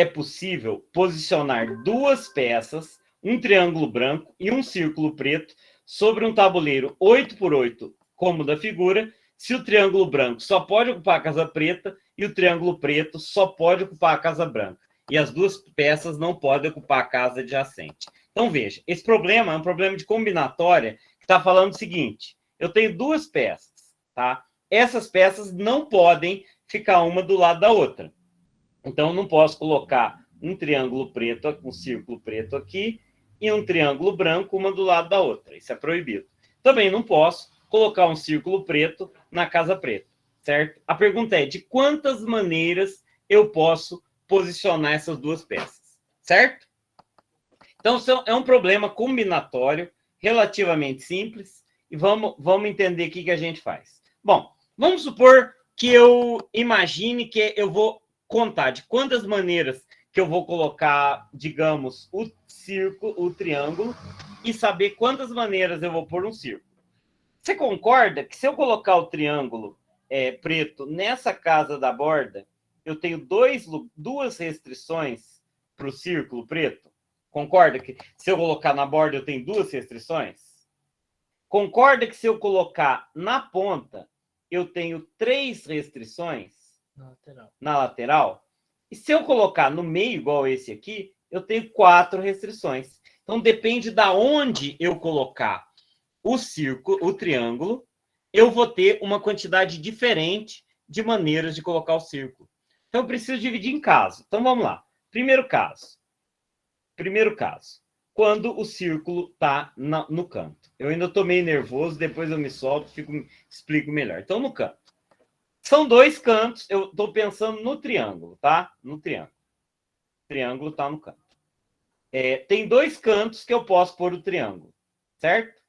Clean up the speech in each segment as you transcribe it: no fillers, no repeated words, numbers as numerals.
é possível posicionar duas peças, um triângulo branco e um círculo preto, sobre um tabuleiro 8x8, como da figura, se o triângulo branco só pode ocupar a casa preta e o triângulo preto só pode ocupar a casa branca. E as duas peças não podem ocupar a casa adjacente. Então, veja, esse problema é um problema de combinatória que está falando o seguinte: eu tenho duas peças, tá? Essas peças não podem ficar uma do lado da outra. Então, eu não posso colocar um triângulo preto, um círculo preto aqui, e um triângulo branco, uma do lado da outra. Isso é proibido. Também não posso colocar um círculo preto na casa preta, certo? A pergunta é: de quantas maneiras eu posso posicionar essas duas peças, certo? Então, é um problema combinatório, relativamente simples, e vamos entender o que a gente faz. Bom, vamos supor que eu imagine que eu vou contar de quantas maneiras que eu vou colocar, digamos, o círculo, o triângulo, e saber quantas maneiras eu vou pôr um círculo. Você concorda que se eu colocar o triângulo preto nessa casa da borda, eu tenho duas restrições para o círculo preto? Concorda que se eu colocar na borda eu tenho duas restrições? Concorda que se eu colocar na ponta eu tenho 3 restrições? Na lateral. E se eu colocar no meio, igual esse aqui, eu tenho 4 restrições. Então, depende de onde eu colocar o círculo, o triângulo, eu vou ter uma quantidade diferente de maneiras de colocar o círculo. Então, eu preciso dividir em casos. Então, vamos lá. Primeiro caso. Quando o círculo está no canto. Eu ainda estou meio nervoso, depois eu me solto, explico melhor. Então, no canto. São 2 cantos, eu estou pensando no triângulo, tá? No triângulo. O triângulo está no canto. Tem 2 cantos que eu posso pôr o triângulo, certo?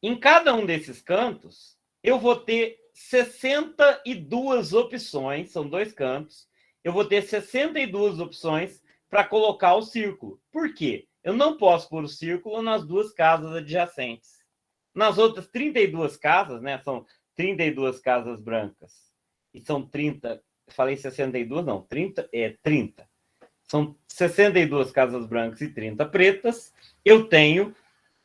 Em cada um desses cantos, eu vou ter 62 opções, são 2 cantos, eu vou ter 62 opções para colocar o círculo. Por quê? Eu não posso pôr o círculo nas 2 casas adjacentes. Nas outras 32 casas, né, são 32 casas brancas, e são 30, falei 62, não, 30. São 62 casas brancas e 30 pretas, eu tenho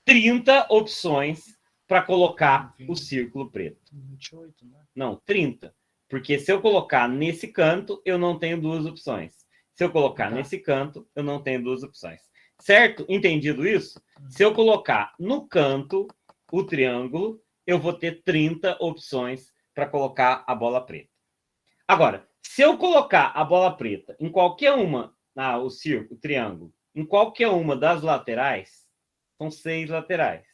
30 opções para colocar o círculo preto. 28, né? Não, 30. Porque se eu colocar nesse canto, eu não tenho 2 opções. Se eu colocar nesse canto, eu não tenho 2 opções. Certo? Entendido isso? Se eu colocar no canto o triângulo, eu vou ter 30 opções para colocar a bola preta. Agora, se eu colocar a bola preta em qualquer uma, o círculo, o triângulo, em qualquer uma das laterais, são 6 laterais.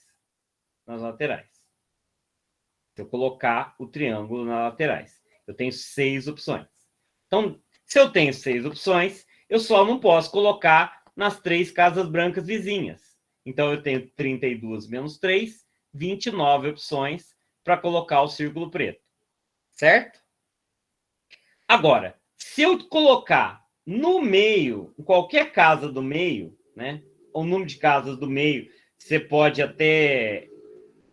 Nas laterais. Se eu colocar o triângulo nas laterais, eu tenho 6 opções. Então, se eu tenho 6 opções, eu só não posso colocar nas 3 casas brancas vizinhas. Então, eu tenho 32 menos 3, 29 opções para colocar o círculo preto. Certo? Agora, se eu colocar no meio, em qualquer casa do meio, né? O número de casas do meio, você pode até...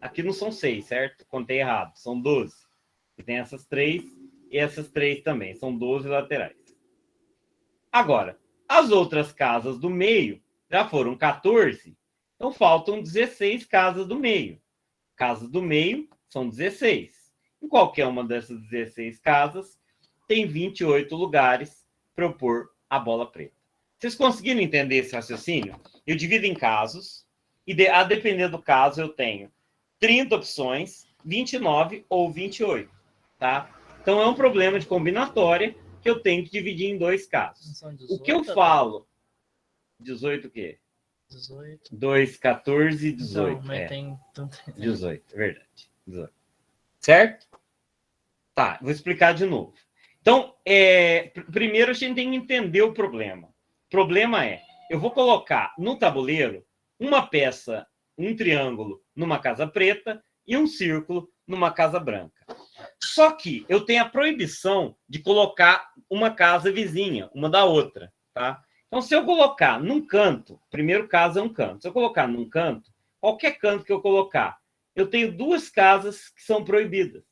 Aqui não são 6, certo? Contei errado, são 12. E tem essas 3 e essas 3 também, são 12 laterais. Agora, as outras casas do meio já foram 14, então faltam 16 casas do meio. Casas do meio são 16. Em qualquer uma dessas 16 casas, tem 28 lugares para eu pôr a bola preta. Vocês conseguiram entender esse raciocínio? Eu divido em casos, e a depender do caso, eu tenho 30 opções, 29 ou 28, tá? Então, é um problema de combinatória que eu tenho que dividir em 2 casos. 18, o que eu falo... 18 o quê? 18. 2, 14 e 18. Então, mas tem... 18, é verdade. 18. Certo? Tá, vou explicar de novo. Então, primeiro a gente tem que entender o problema. O problema é, eu vou colocar no tabuleiro uma peça, um triângulo numa casa preta e um círculo numa casa branca. Só que eu tenho a proibição de colocar uma casa vizinha, uma da outra, tá? Então, se eu colocar num canto, primeiro caso é um canto, se eu colocar num canto, qualquer canto que eu colocar, eu tenho 2 casas que são proibidas.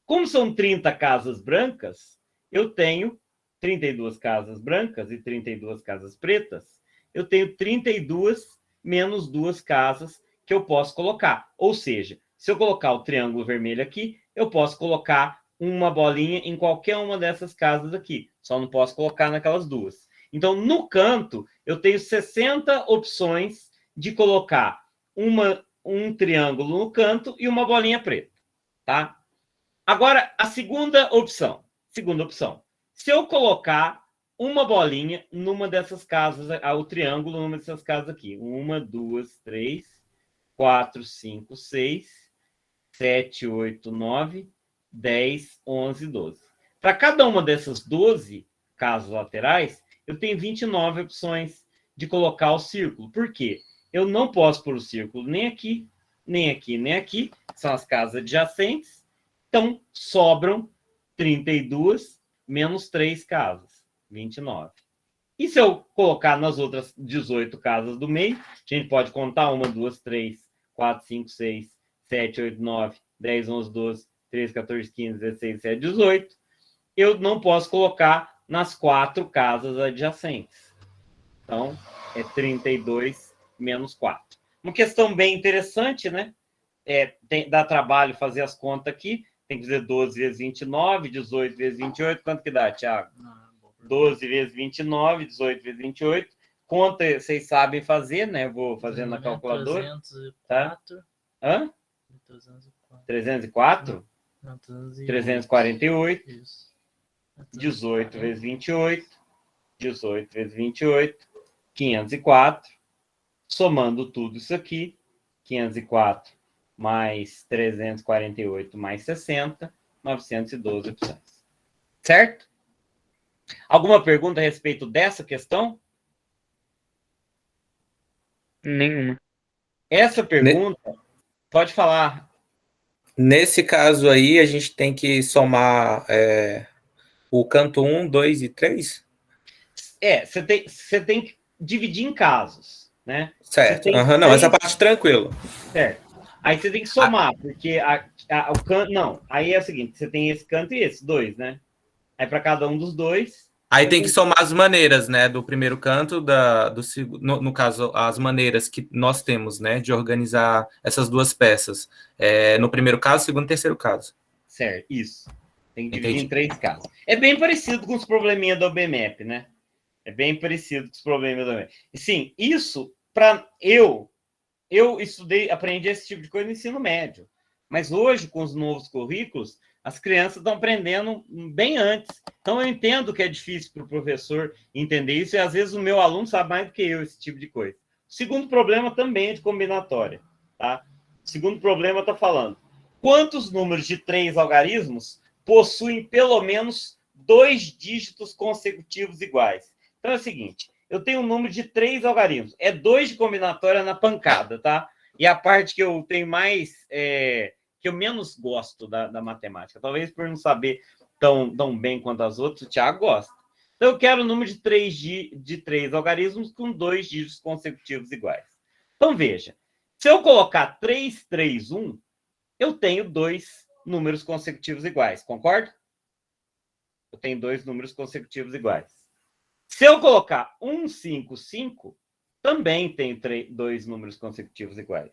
Como são 30 casas brancas, eu tenho 32 casas brancas e 32 casas pretas, eu tenho 32 menos 2 casas que eu posso colocar. Ou seja, se eu colocar o triângulo vermelho aqui, eu posso colocar uma bolinha em qualquer uma dessas casas aqui. Só não posso colocar naquelas duas. Então, no canto, eu tenho 60 opções de colocar um triângulo no canto e uma bolinha preta, tá? Agora, a segunda opção. Se eu colocar uma bolinha numa dessas casas, o triângulo numa dessas casas aqui. 1, 2, 3, 4, 5, 6, 7, 8, 9, 10, 11, 12. Para cada uma dessas 12 casas laterais, eu tenho 29 opções de colocar o círculo. Por quê? Eu não posso pôr o círculo nem aqui, nem aqui, nem aqui. São as casas adjacentes. Então, sobram 32 menos 3 casas, 29. E se eu colocar nas outras 18 casas do meio, a gente pode contar 1, 2, 3, 4, 5, 6, 7, 8, 9, 10, 11, 12, 13, 14, 15, 16, 17, 18. Eu não posso colocar nas 4 casas adjacentes. Então, é 32 menos 4. Uma questão bem interessante, né? Dá trabalho fazer as contas aqui. Tem que fazer 12 vezes 29, 18 vezes 28. Quanto que dá, Thiago? 12 vezes 29, 18 vezes 28. Conta, vocês sabem fazer, né? Vou fazer na calculadora. 304. Tá? Hã? 304. 304? Não, 308. 348. Isso. 18 vezes 28. 18 vezes 28. 504. Somando tudo isso aqui. 504 mais 348 mais 60. 912 opções. Certo? Alguma pergunta a respeito dessa questão? Nenhuma. Essa pergunta, pode falar. Nesse caso aí, a gente tem que somar o canto 1, 2 e 3? Você tem que dividir em casos, né? Certo. Tem Não, essa parte tranquilo. Certo. Aí você tem que somar, porque o canto... Não, aí é o seguinte, você tem esse canto e esse, 2, né? Aí para cada um dos dois... Aí tem que somar as maneiras, né, do primeiro canto, do segundo, no caso, as maneiras que nós temos, né, de organizar essas duas peças. No primeiro caso, segundo e terceiro caso. Certo, isso. Tem que dividir em 3 casos. É bem parecido com os probleminhas do OBMAP, né? É bem parecido com os problemas do OBMAP. Sim, isso, para eu estudei, aprendi esse tipo de coisa no ensino médio. Mas hoje, com os novos currículos, as crianças estão aprendendo bem antes. Então, eu entendo que é difícil para o professor entender isso, e às vezes o meu aluno sabe mais do que eu esse tipo de coisa. O segundo problema também é de combinatória. Tá? O segundo problema está falando quantos números de 3 algarismos possuem pelo menos 2 dígitos consecutivos iguais. Então, é o seguinte, eu tenho um número de 3 algarismos. É 2 de combinatória na pancada, tá? E a parte que eu tenho mais... que eu menos gosto da matemática. Talvez por não saber tão bem quanto as outras, o Thiago gosta. Então, eu quero o número de 3 algarismos com 2 dígitos consecutivos iguais. Então, veja. Se eu colocar 3, 3, 1, eu tenho 2 números consecutivos iguais. Concorda? Eu tenho 2 números consecutivos iguais. Se eu colocar 1, 5, 5, também tenho 2 números consecutivos iguais.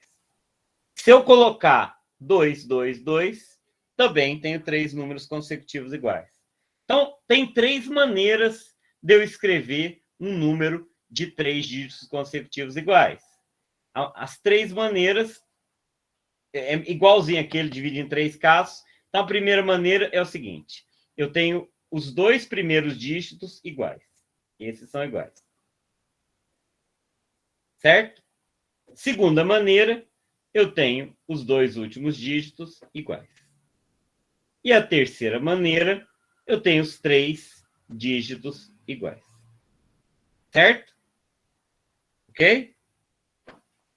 Se eu colocar 2, 2, 2, também tenho 3 números consecutivos iguais. Então, tem 3 maneiras de eu escrever um número de 3 dígitos consecutivos iguais. As 3 maneiras é igualzinho aquele, divide em 3 casos. Então, a primeira maneira é o seguinte. Eu tenho os 2 primeiros dígitos iguais. Esses são iguais. Certo? Segunda maneira, eu tenho os 2 últimos dígitos iguais. E a terceira maneira, eu tenho os 3 dígitos iguais. Certo? Ok?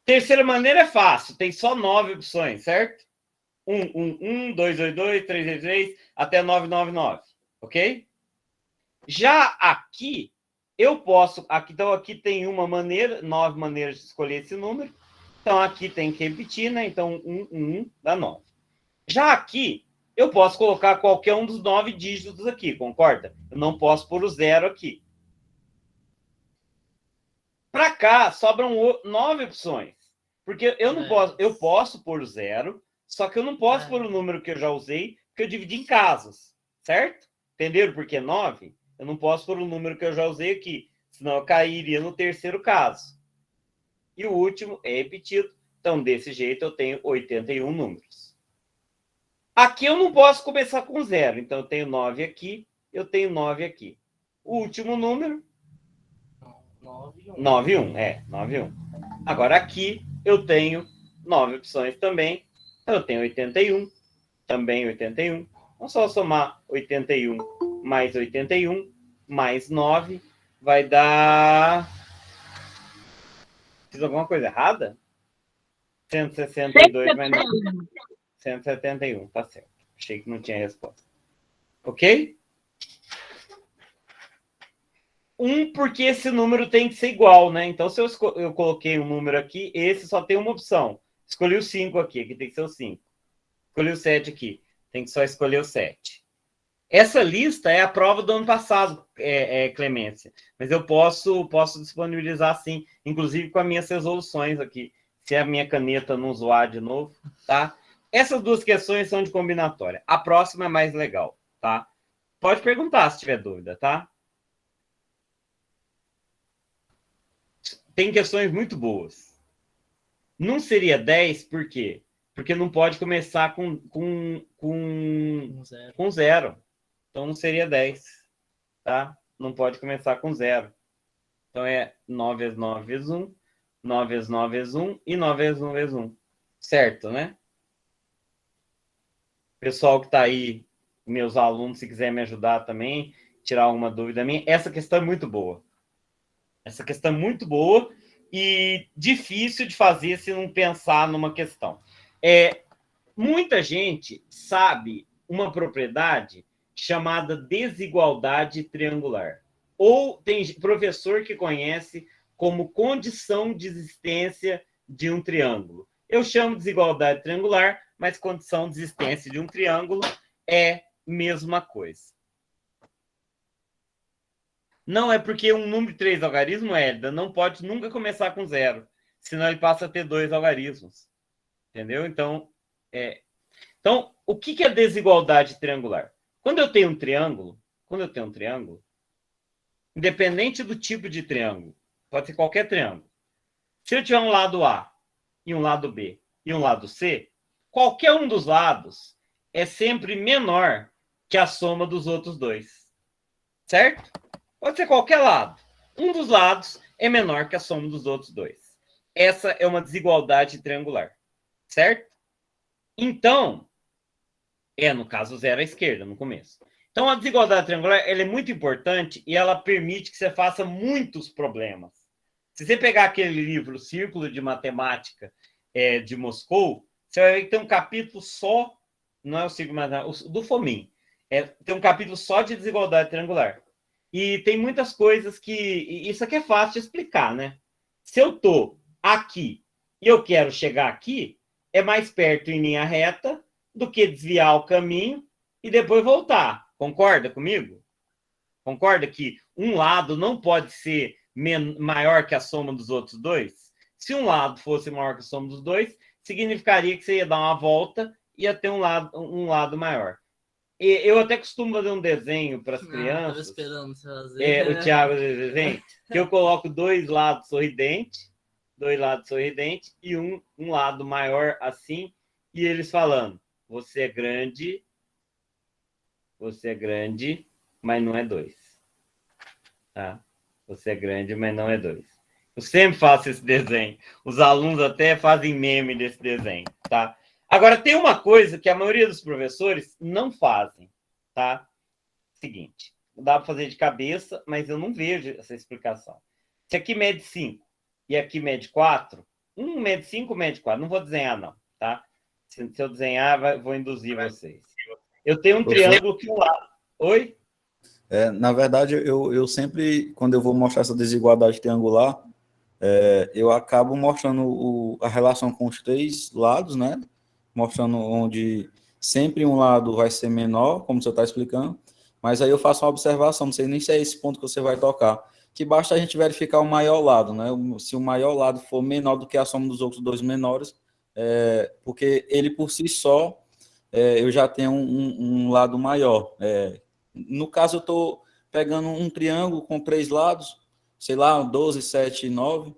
Terceira maneira é fácil, tem só 9 opções, certo? 1, 1, 1, 2, 2, 2, 3, 3, 3, até 9, 9, 9. Ok? Já aqui, eu posso... Então, aqui tem uma maneira, 9 maneiras de escolher esse número. Então, aqui tem que repetir, né? Então, 1, 1 dá 9. Já aqui, eu posso colocar qualquer um dos 9 dígitos aqui, concorda? Eu não posso pôr o 0 aqui. Para cá, sobram 9 opções. Porque eu não posso, eu posso pôr o 0, só que eu não posso pôr o número que eu já usei, que eu dividi em casas, certo? Entenderam por que 9? Eu não posso pôr o número que eu já usei aqui, senão eu cairia no terceiro caso. E o último é repetido. Então, desse jeito, eu tenho 81 números. Aqui eu não posso começar com 0. Então, eu tenho 9 aqui, eu tenho 9 aqui. O último número... 9 e 1. 9 e 1, 9 e 1. Agora, aqui, eu tenho 9 opções também. Então, eu tenho 81, também 81. Vamos só somar 81 mais 9, vai dar... Fiz alguma coisa errada? 162 mais 9. 171, tá certo. Achei que não tinha resposta. Ok? Porque esse número tem que ser igual, né? Então, se eu coloquei um número aqui, esse só tem uma opção. Escolhi o 5 aqui tem que ser o 5. Escolhi o 7 aqui, tem que só escolher o 7. Essa lista é a prova do ano passado, Clemência. Mas eu posso disponibilizar, sim, inclusive com as minhas resoluções aqui, se a minha caneta não zoar de novo, tá? Essas duas questões são de combinatória. A próxima é mais legal, tá? Pode perguntar se tiver dúvida, tá? Tem questões muito boas. Não seria 10, por quê? Porque não pode começar com 0. Então, não seria 10, tá? Não pode começar com 0. Então, é 9 vezes 9 vezes 1, 9 vezes 9 vezes 1 e 9 vezes 1 vezes 1. Certo, né? Pessoal que está aí, meus alunos, se quiser me ajudar também, tirar alguma dúvida minha, essa questão é muito boa. Essa questão é muito boa e difícil de fazer se não pensar numa questão. Muita gente sabe uma propriedade chamada desigualdade triangular. Ou tem professor que conhece como condição de existência de um triângulo. Eu chamo de desigualdade triangular, mas condição de existência de um triângulo é mesma coisa. Não é porque um número de 3 algarismos, Hélida, não pode nunca começar com 0, senão ele passa a ter 2 algarismos. Entendeu? Então, o que é desigualdade triangular? Quando eu tenho um triângulo, independente do tipo de triângulo, pode ser qualquer triângulo. Se eu tiver um lado A e um lado B e um lado C, qualquer um dos lados é sempre menor que a soma dos outros dois. Certo? Pode ser qualquer lado. Um dos lados é menor que a soma dos outros dois. Essa é uma desigualdade triangular. Certo? Então, no caso, 0 à esquerda, no começo. Então, a desigualdade triangular ela é muito importante e ela permite que você faça muitos problemas. Se você pegar aquele livro, Círculo de Matemática de Moscou, você vai ver que tem um capítulo só, não é o Círculo de Matemática, do Fomin. Tem um capítulo só de desigualdade triangular. E tem muitas coisas que... Isso aqui é fácil de explicar, né? Se eu estou aqui e eu quero chegar aqui, é mais perto em linha reta do que desviar o caminho e depois voltar. Concorda comigo? Concorda que um lado não pode ser maior que a soma dos outros dois? Se um lado fosse maior que a soma dos dois, significaria que você ia dar uma volta e ia ter um lado maior. Eu até costumo fazer um desenho para as crianças. Estava esperando você fazer. O Thiago desenho, que eu coloco 2 lados sorridentes, e um lado maior assim, e eles falando: você é grande, mas não é 2. Tá? Você é grande, mas não é 2. Eu sempre faço esse desenho. Os alunos até fazem meme desse desenho, tá? Agora, tem uma coisa que a maioria dos professores não fazem, tá? Seguinte, dá para fazer de cabeça, mas eu não vejo essa explicação. Se aqui mede 5 e aqui mede 4, um mede 5, mede 4. Não vou desenhar, não, tá? Se eu desenhar, vou induzir vocês. Eu tenho um triângulo que um lado... Oi? Na verdade, eu sempre, quando eu vou mostrar essa desigualdade triangular, eu acabo mostrando a relação com os 3 lados, né? Mostrando onde sempre um lado vai ser menor, como você está explicando, mas aí eu faço uma observação, não sei nem se é esse ponto que você vai tocar, que basta a gente verificar o maior lado, né? Se o maior lado for menor do que a soma dos outros dois menores, porque ele por si só, eu já tenho um lado maior. No caso, eu estou pegando um triângulo com 3 lados, sei lá, 12, 7 e 9.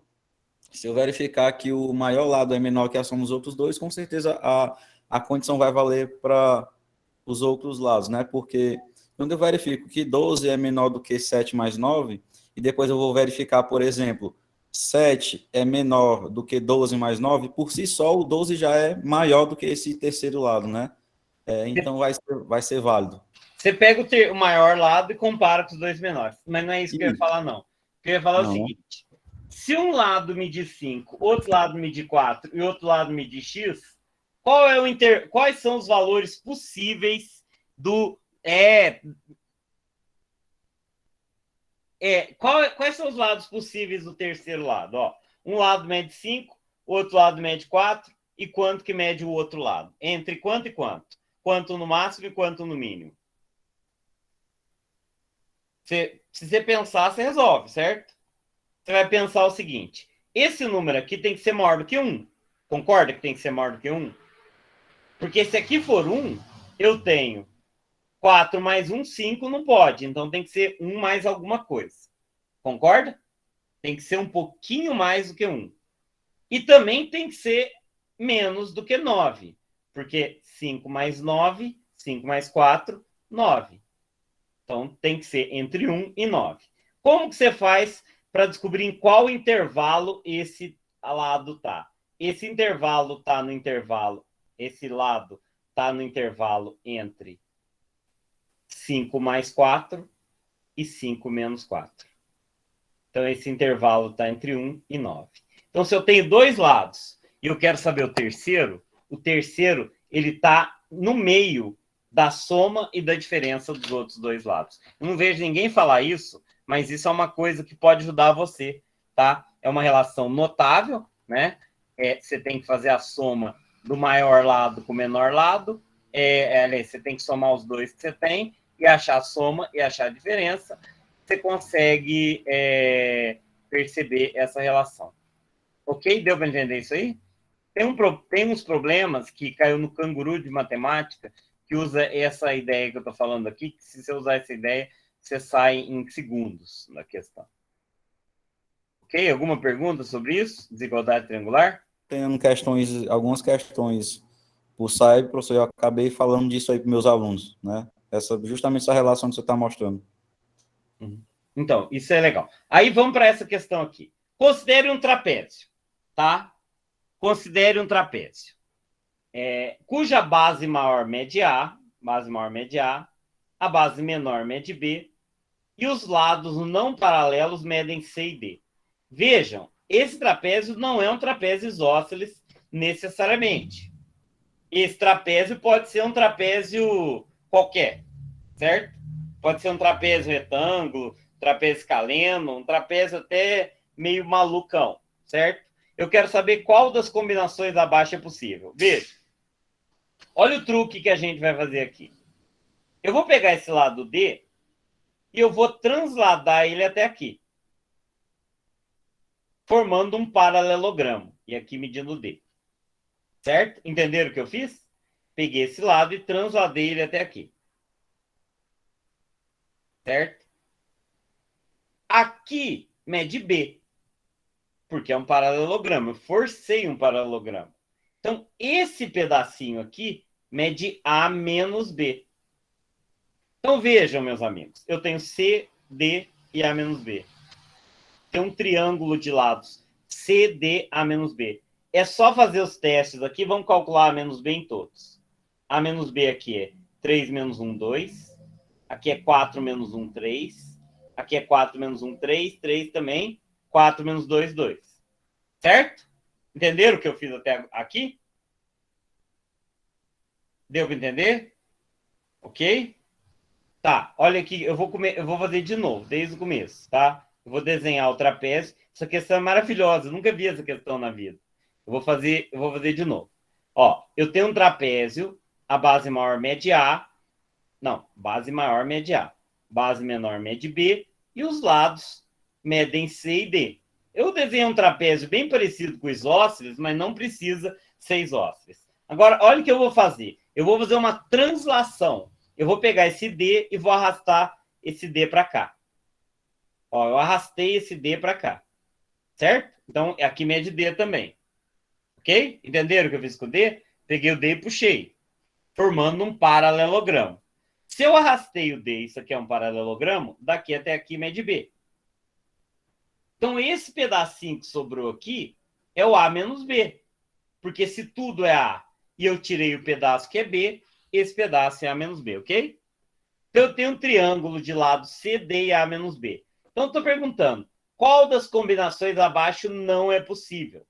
Se eu verificar que o maior lado é menor que a soma dos outros dois, com certeza a condição vai valer para os outros lados, né? Porque quando eu verifico que 12 é menor do que 7 mais 9, e depois eu vou verificar, por exemplo, 7 é menor do que 12 mais 9, por si só o 12 já é maior do que esse terceiro lado, né? Então vai ser válido. Você pega o maior lado e compara com os dois menores. Mas não é isso que eu ia falar, não. O que eu ia falar é o seguinte: se um lado medir 5, outro lado medir 4 e outro lado medir x, quais são os valores possíveis do... quais são os lados possíveis do terceiro lado? Ó, um lado mede 5, outro lado mede 4, e quanto que mede o outro lado? Entre quanto e quanto? Quanto no máximo e quanto no mínimo? Se você pensar, você resolve, certo? Você vai pensar o seguinte: esse número aqui tem que ser maior do que 1. Concorda que tem que ser maior do que 1? Porque se aqui for 1, eu tenho 4 mais 1, 5, não pode. Então tem que ser 1 mais alguma coisa. Concorda? Tem que ser um pouquinho mais do que 1. E também tem que ser menos do que 9. Porque 5 mais 9, 5 mais 4, 9. Então tem que ser entre 1 e 9. Como que você faz para descobrir em qual intervalo esse lado está? Esse intervalo está no intervalo, esse lado está no intervalo entre 5 mais 4 e 5 menos 4. Então esse intervalo está entre 1 e 9. Então se eu tenho dois lados e eu quero saber o terceiro ele está no meio da soma e da diferença dos outros dois lados. Eu não vejo ninguém falar isso, mas isso é uma coisa que pode ajudar você, tá? É uma relação notável, né? Você tem que fazer a soma do maior lado com o menor lado, você tem que somar os dois que você tem e achar a soma e achar a diferença. Você consegue perceber essa relação. Ok? Deu para entender isso aí? Tem uns problemas que caiu no canguru de matemática que usa essa ideia que eu estou falando aqui, que se você usar essa ideia, você sai em segundos na questão. Ok? Alguma pergunta sobre isso? Desigualdade triangular? Tendo algumas questões por SAIB, professor, eu acabei falando disso aí para meus alunos, né? Justamente essa relação que você está mostrando. Então, isso é legal. Aí vamos para essa questão aqui. Considere um trapézio, tá? Considere um trapézio. Cuja base maior mede A, a base menor mede B, e os lados não paralelos medem C e D. Vejam, esse trapézio não é um trapézio isósceles necessariamente. Esse trapézio pode ser um trapézio qualquer, certo? Pode ser um trapézio retângulo, trapézio escaleno, um trapézio até meio malucão, certo? Eu quero saber qual das combinações abaixo é possível. Veja. Olha o truque que a gente vai fazer aqui. Eu vou pegar esse lado D e eu vou transladar ele até aqui, formando um paralelogramo. E aqui medindo D. Certo? Entenderam o que eu fiz? Peguei esse lado e transladei ele até aqui. Certo? Aqui mede B, porque é um paralelogramo. Eu forcei um paralelogramo. Então, esse pedacinho aqui mede A menos B. Então, vejam, meus amigos. Eu tenho C, D e A menos B. Tem um triângulo de lados. C, D, A menos B. É só fazer os testes aqui. Vamos calcular A menos B em todos. A menos B aqui é 3 menos 1, 2. Aqui é 4 menos 1, 3. Aqui é 4 menos 1, 3. 3 também. 4 menos 2, 2. Certo? Entenderam o que eu fiz até aqui? Deu para entender? Ok? Tá, olha aqui, eu vou fazer de novo, desde o começo, tá? Eu vou desenhar o trapézio. Essa questão é maravilhosa, eu nunca vi essa questão na vida. Eu vou fazer de novo. Ó, eu tenho um trapézio a base maior mede A, não, base maior mede A, base menor mede B, e os lados medem C e D. Eu desenhei um trapézio bem parecido com o isósceles, mas não precisa ser isósceles. Agora, olha o que eu vou fazer. Eu vou fazer uma translação. Eu vou pegar esse D e vou arrastar esse D para cá. Ó, eu arrastei esse D para cá. Certo? Então, aqui mede D também. Ok? Entenderam o que eu fiz com o D? Peguei o D e puxei, formando um paralelogramo. Se eu arrastei o D, isso aqui é um paralelogramo, daqui até aqui mede B. Então, esse pedacinho que sobrou aqui é o A menos B. Porque se tudo é A e eu tirei o pedaço que é B, esse pedaço é A menos B, ok? Então, eu tenho um triângulo de lado CD e A menos B. Então, estou perguntando, qual das combinações abaixo não é possível?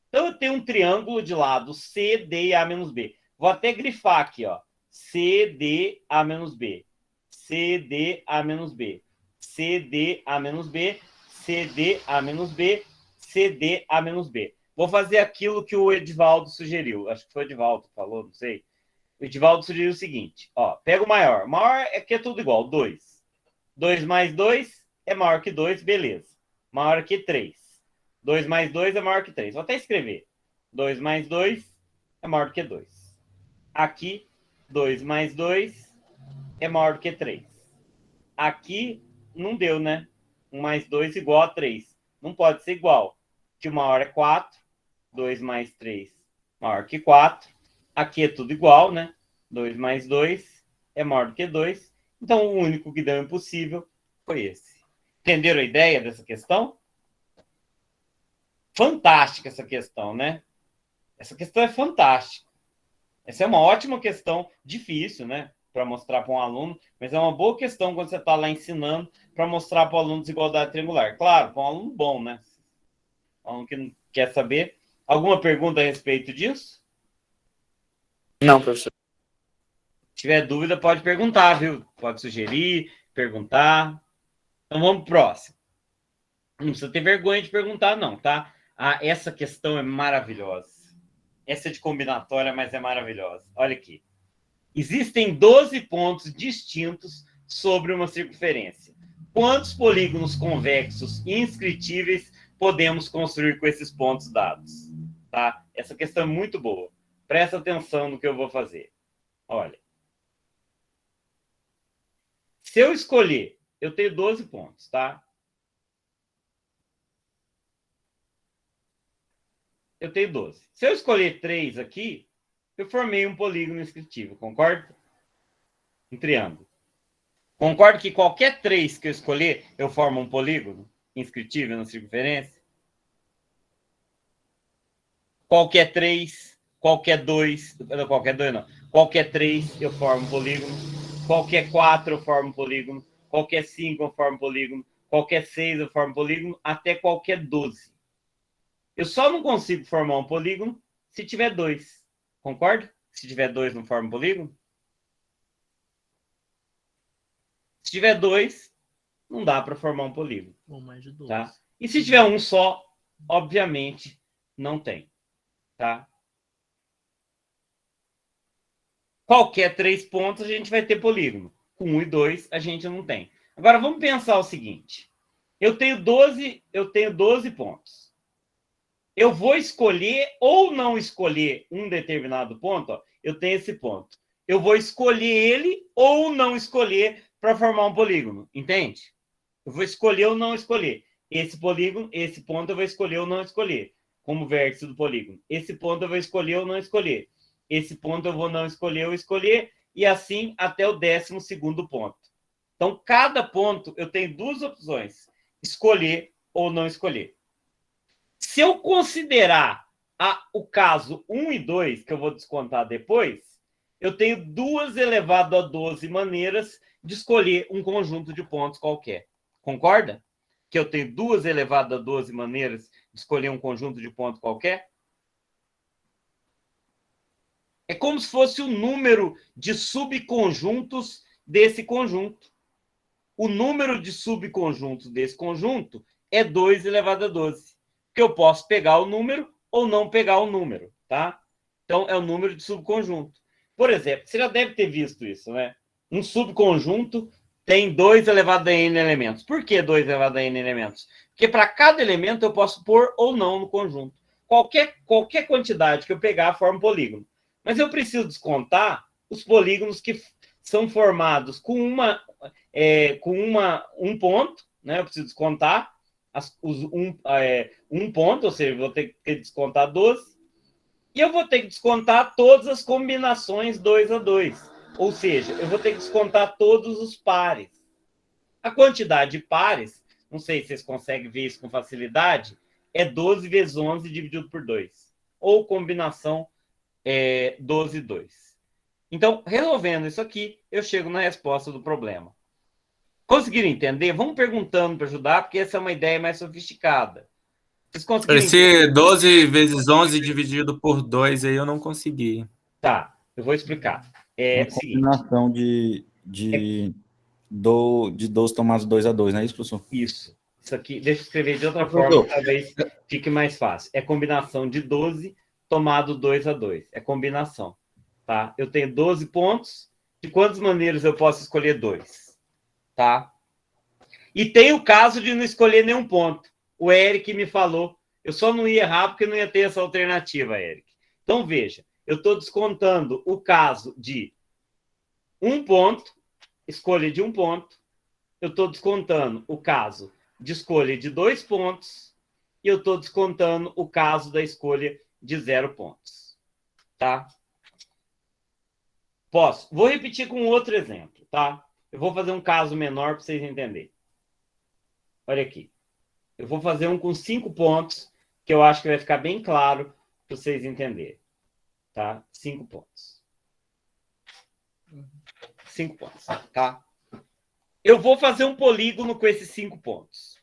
Então, eu tenho um triângulo de lado CD e A menos B. Vou até grifar aqui, ó. CD, A menos B. CD, A menos B. CD, A menos B. CD, A menos B. CD, A menos B. Vou fazer aquilo que o Edivaldo sugeriu. Acho que foi o Edivaldo que falou, não sei. O Edivaldo sugeriu o seguinte. Ó, pega o maior. O maior é que é tudo igual, 2. 2 mais 2 é maior que 2, beleza. Maior que 3. 2 mais 2 é maior que 3. Vou até escrever. 2 mais 2 é maior que 2. Aqui, 2 mais 2 é maior que 3. Aqui, não deu, né? 1 mais 2 igual a 3. Não pode ser igual. Que o maior é 4. 2 mais 3 maior que 4. Aqui é tudo igual, né? 2 mais 2 é maior do que 2. Então, o único que deu impossível foi esse. Entenderam a ideia dessa questão? Fantástica essa questão, né? Essa questão é fantástica. Essa é uma ótima questão, difícil, né? Para mostrar para um aluno, mas é uma boa questão quando você está lá ensinando para mostrar para o aluno desigualdade triangular. Claro, para um aluno bom, né? Um aluno que não quer saber. Alguma pergunta a respeito disso? Não, professor. Se tiver dúvida, pode perguntar, viu? Pode sugerir, perguntar. Então vamos pro próximo. Não precisa ter vergonha de perguntar, não, tá? Ah, essa questão é maravilhosa. Essa é de combinatória, mas é maravilhosa. Olha aqui. Existem 12 pontos distintos sobre uma circunferência. Quantos polígonos convexos inscritíveis podemos construir com esses pontos dados? Tá? Essa questão é muito boa. Presta atenção no que eu vou fazer. Olha. Se eu escolher, eu tenho 12 pontos, tá? Eu tenho 12. Se eu escolher 3 aqui, eu formei um polígono inscritível, concorda? Um triângulo. Concorda que qualquer 3 que eu escolher, eu formo um polígono inscritível na circunferência? Qualquer 3, qualquer 2, não, qualquer 2 não. Qualquer 3 eu formo um polígono. Qualquer 4 eu formo um polígono. Qualquer 5 eu formo um polígono. Qualquer 6 eu formo um polígono. Até qualquer 12. Eu só não consigo formar um polígono se tiver 2. Concorda? Se tiver 2, não forma um polígono? Se tiver 2, não dá para formar um polígono. Ou mais de 12. Tá? E se tiver um só, obviamente, não tem. Tá? Qualquer 3 pontos, a gente vai ter polígono. Com 1 e 2, a gente não tem. Agora, vamos pensar o seguinte. Eu tenho 12 pontos. Eu vou escolher ou não escolher um determinado ponto. Ó, eu tenho esse ponto. Eu vou escolher ele ou não escolher para formar um polígono. Entende? Eu vou escolher ou não escolher. Esse polígono, esse ponto eu vou escolher ou não escolher. Como vértice do polígono. Esse ponto eu vou escolher ou não escolher. Esse ponto eu vou não escolher ou escolher. E assim até o 12º ponto. Então, cada ponto eu tenho 2 opções. Escolher ou não escolher. Se eu considerar o caso 1 e 2, que eu vou descontar depois, eu tenho 2 elevado a 12 maneiras de escolher um conjunto de pontos qualquer. Concorda? Que eu tenho 2 elevado a 12 maneiras de escolher um conjunto de pontos qualquer? É como se fosse o número de subconjuntos desse conjunto. O número de subconjuntos desse conjunto é 2 elevado a 12. Que eu posso pegar o número ou não pegar o número, tá? Então, é o número de subconjunto. Por exemplo, você já deve ter visto isso, né? Um subconjunto tem 2 elevado a n elementos. Por que 2 elevado a n elementos? Porque para cada elemento eu posso pôr ou não no conjunto. Qualquer quantidade que eu pegar forma um polígono. Mas eu preciso descontar os polígonos que são formados com um ponto, né? Eu preciso descontar um ponto, ou seja, eu vou ter que descontar 12. E eu vou ter que descontar todas as combinações 2 a 2. Ou seja, eu vou ter que descontar todos os pares. A quantidade de pares, não sei se vocês conseguem ver isso com facilidade, é 12 vezes 11 dividido por 2. Ou combinação 12 2. Então, resolvendo isso aqui, eu chego na resposta do problema. Conseguiram entender? Vamos perguntando para ajudar, porque essa é uma ideia mais sofisticada. Vocês conseguiram Esse 12 vezes 11 dividido por 2 aí eu não consegui. Tá, eu vou explicar. É uma combinação de 12 tomados 2 a 2, não é isso, professor? Isso aqui, deixa eu escrever de outra forma, talvez fique mais fácil. É combinação de 12 tomado 2 a 2. É combinação, tá? Eu tenho 12 pontos. De quantas maneiras eu posso escolher 2? Tá? E tem o caso de não escolher nenhum ponto. O Eric me falou. Eu só não ia errar porque não ia ter essa alternativa, Eric. Então, veja. Eu estou descontando o caso de um ponto, escolha de um ponto. Eu estou descontando o caso de escolha de 2 pontos. E eu estou descontando o caso da escolha de 0 pontos. Tá? Posso? Vou repetir com outro exemplo, tá? Eu vou fazer um caso menor para vocês entenderem. Olha aqui. Eu vou fazer um com 5 pontos, que eu acho que vai ficar bem claro para vocês entenderem. Tá? 5 pontos. 5 pontos, tá? Eu vou fazer um polígono com esses 5 pontos.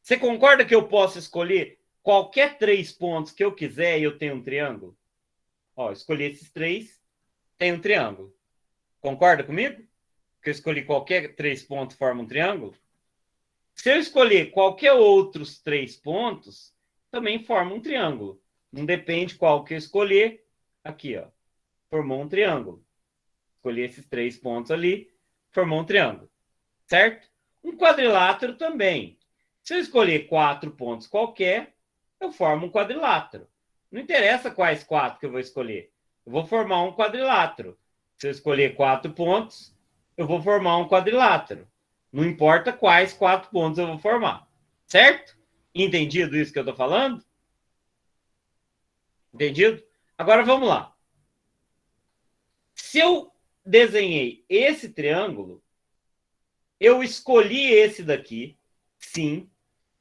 Você concorda que eu posso escolher qualquer 3 pontos que eu quiser e eu tenho um triângulo? Ó, escolhi esses 3, tem um triângulo. Concorda comigo? Que eu escolhi qualquer 3 pontos forma um triângulo? Se eu escolher qualquer outros 3 pontos, também forma um triângulo. Não depende qual que eu escolher. Aqui, ó. Formou um triângulo. Escolhi esses 3 pontos ali, formou um triângulo. Certo? Um quadrilátero também. Se eu escolher 4 pontos qualquer, eu formo um quadrilátero. Não interessa quais 4 que eu vou escolher. Eu vou formar um quadrilátero. Se eu escolher 4 pontos, eu vou formar um quadrilátero. Não importa quais 4 pontos eu vou formar. Certo? Entendido isso que eu estou falando? Entendido? Agora vamos lá. Se eu desenhei esse triângulo, eu escolhi esse daqui, sim.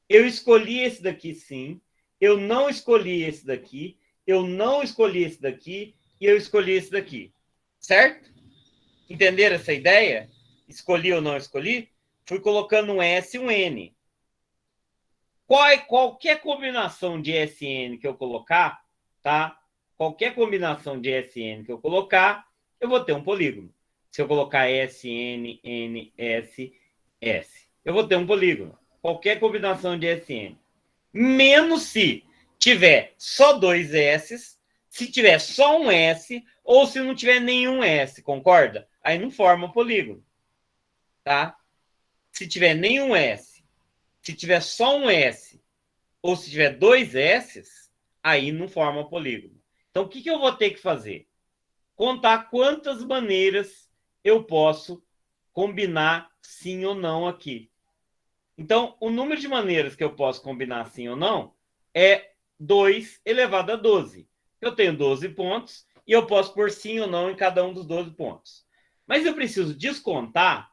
Eu escolhi esse daqui, sim. Eu não escolhi esse daqui. Eu não escolhi esse daqui. E eu escolhi esse daqui. Certo? Entenderam essa ideia? Escolhi ou não escolhi? Fui colocando um S e um N. Qualquer combinação de SN que eu colocar, tá? Qualquer combinação de SN que eu colocar, eu vou ter um polígono. Se eu colocar SN, N, S, S, eu vou ter um polígono. Qualquer combinação de SN. Menos se tiver só 2 S's, se tiver só um S, ou se não tiver nenhum S, concorda? Aí não forma polígono. Tá? Se tiver nenhum S, se tiver só um S, ou se tiver 2 S's, aí não forma polígono. Então, o que eu vou ter que fazer? Contar quantas maneiras eu posso combinar sim ou não aqui. Então, o número de maneiras que eu posso combinar sim ou não é 2 elevado a 12. Eu tenho 12 pontos e eu posso pôr sim ou não em cada um dos 12 pontos. Mas eu preciso descontar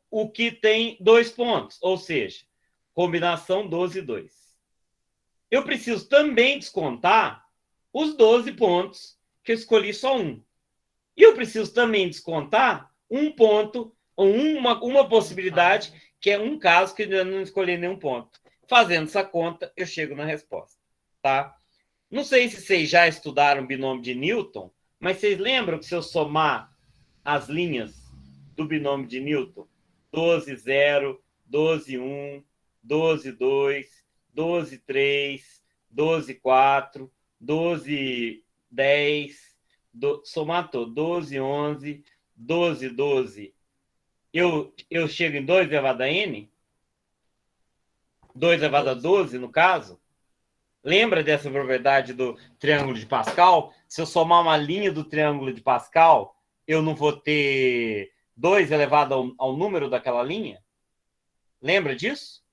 o que tem 2 pontos, ou seja, combinação 12 e 2. Eu preciso também descontar os 12 pontos que eu escolhi só um. E eu preciso também descontar um ponto, uma possibilidade, que é um caso que eu não escolhi nenhum ponto. Fazendo essa conta, eu chego na resposta. Tá? Não sei se vocês já estudaram o binômio de Newton, mas vocês lembram que se eu somar as linhas do binômio de Newton, 12, 0, 12, 1, 12, 2, 12, 3, 12, 4, 12, 10, somar todo, 12, 11, 12, 12. Eu chego em 2 elevado a n? 2 elevado a 12, no caso? Lembra dessa propriedade do triângulo de Pascal? Se eu somar uma linha do triângulo de Pascal, eu não vou ter 2 elevado ao número daquela linha? Lembra disso?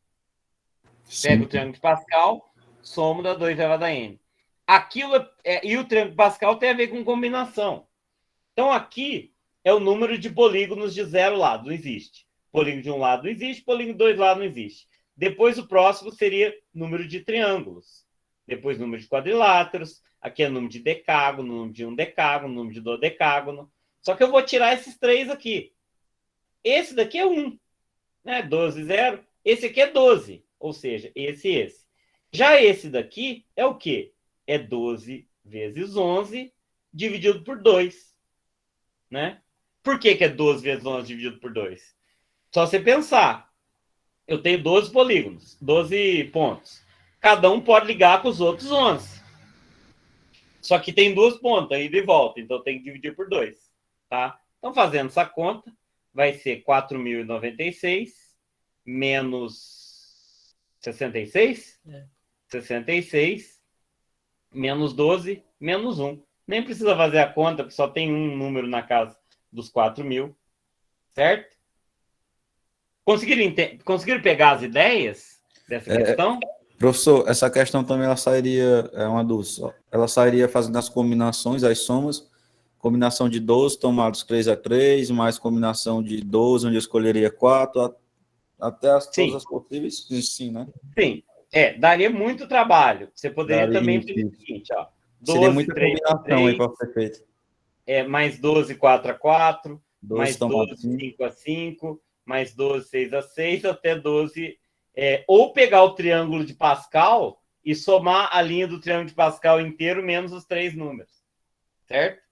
Pega o triângulo de Pascal, somo da 2 elevado a n. Aquilo e o triângulo de Pascal tem a ver com combinação. Então, aqui é o número de polígonos de 0 lados, não existe. Polígono de um lado não existe, polígono de 2 lados não existe. Depois, o próximo seria número de triângulos. Depois, número de quadriláteros. Aqui é número de decágono, número de um decágono, número de dodecágono. Só que eu vou tirar esses 3 aqui. Esse daqui é 1. Né? 12, 0. Esse aqui é 12. Ou seja, esse e esse. Já esse daqui é o quê? É 12 vezes 11 dividido por 2. Né? Por que é 12 vezes 11 dividido por 2? Só você pensar. Eu tenho 12 polígonos, 12 pontos. Cada um pode ligar com os outros 11. Só que tem 2 pontas, ida e volta. Então, tem que dividir por 2. Tá? Então, fazendo essa conta, vai ser 4.096 menos 66? 66 menos 12 menos 1. Nem precisa fazer a conta, porque só tem um número na casa dos 4.000. Certo? Conseguiram pegar as ideias dessa questão? Professor, essa questão também ela sairia, é uma dúvida só. Ela sairia fazendo as combinações, as somas, combinação de 12 tomados 3 a 3, mais combinação de 12, onde eu escolheria 4, até todas as possíveis, sim, né? Sim, daria muito trabalho. Você poderia também fazer o seguinte, ó. 12, seria muita 3 combinação 3, aí para ser feito. Mais 12, 4 a 4, 12 mais 12, 5. 5 a 5, mais 12, 6 a 6, até 12... ou pegar o triângulo de Pascal e somar a linha do triângulo de Pascal inteiro menos os 3 números. Certo?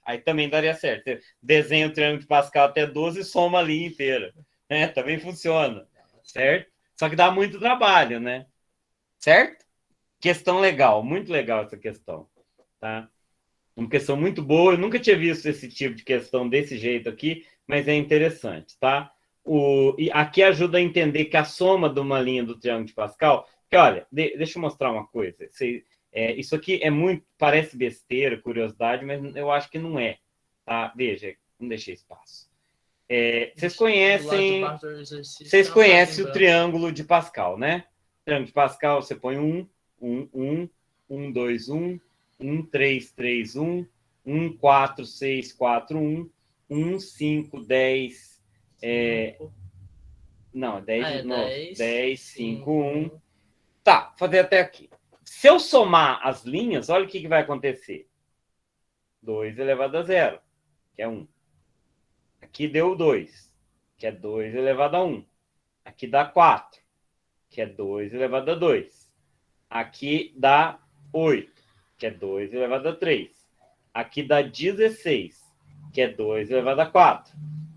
Aí também daria certo. Você desenha o triângulo de Pascal até 12 e soma a linha inteira. Também funciona. Certo? Só que dá muito trabalho, né? Certo? Questão legal. Muito legal essa questão. Tá? Uma questão muito boa. Eu nunca tinha visto esse tipo de questão desse jeito aqui, mas é interessante, tá? E aqui ajuda a entender que a soma de uma linha do triângulo de Pascal... Porque, olha, deixa eu mostrar uma coisa. Isso aqui parece besteira, curiosidade, mas eu acho que não é. Tá? Veja, não deixei espaço. Vocês conhecem o triângulo de Pascal, né? O triângulo de Pascal, você põe 1, 1, 1, 1, 2, 1, 1, 3, 3, 1, 1, 4, 6, 4, 1, 1, 5, 10... não, 10, 10, 5, 1. Tá, fazer até aqui. Se eu somar as linhas, olha o que vai acontecer. 2 elevado a 0, que é 1. Aqui deu 2, que é 2 elevado a 1. Aqui dá 4, que é 2 elevado a 2. Aqui dá 8, que é 2 elevado a 3. Aqui dá 16, que é 2 elevado a 4.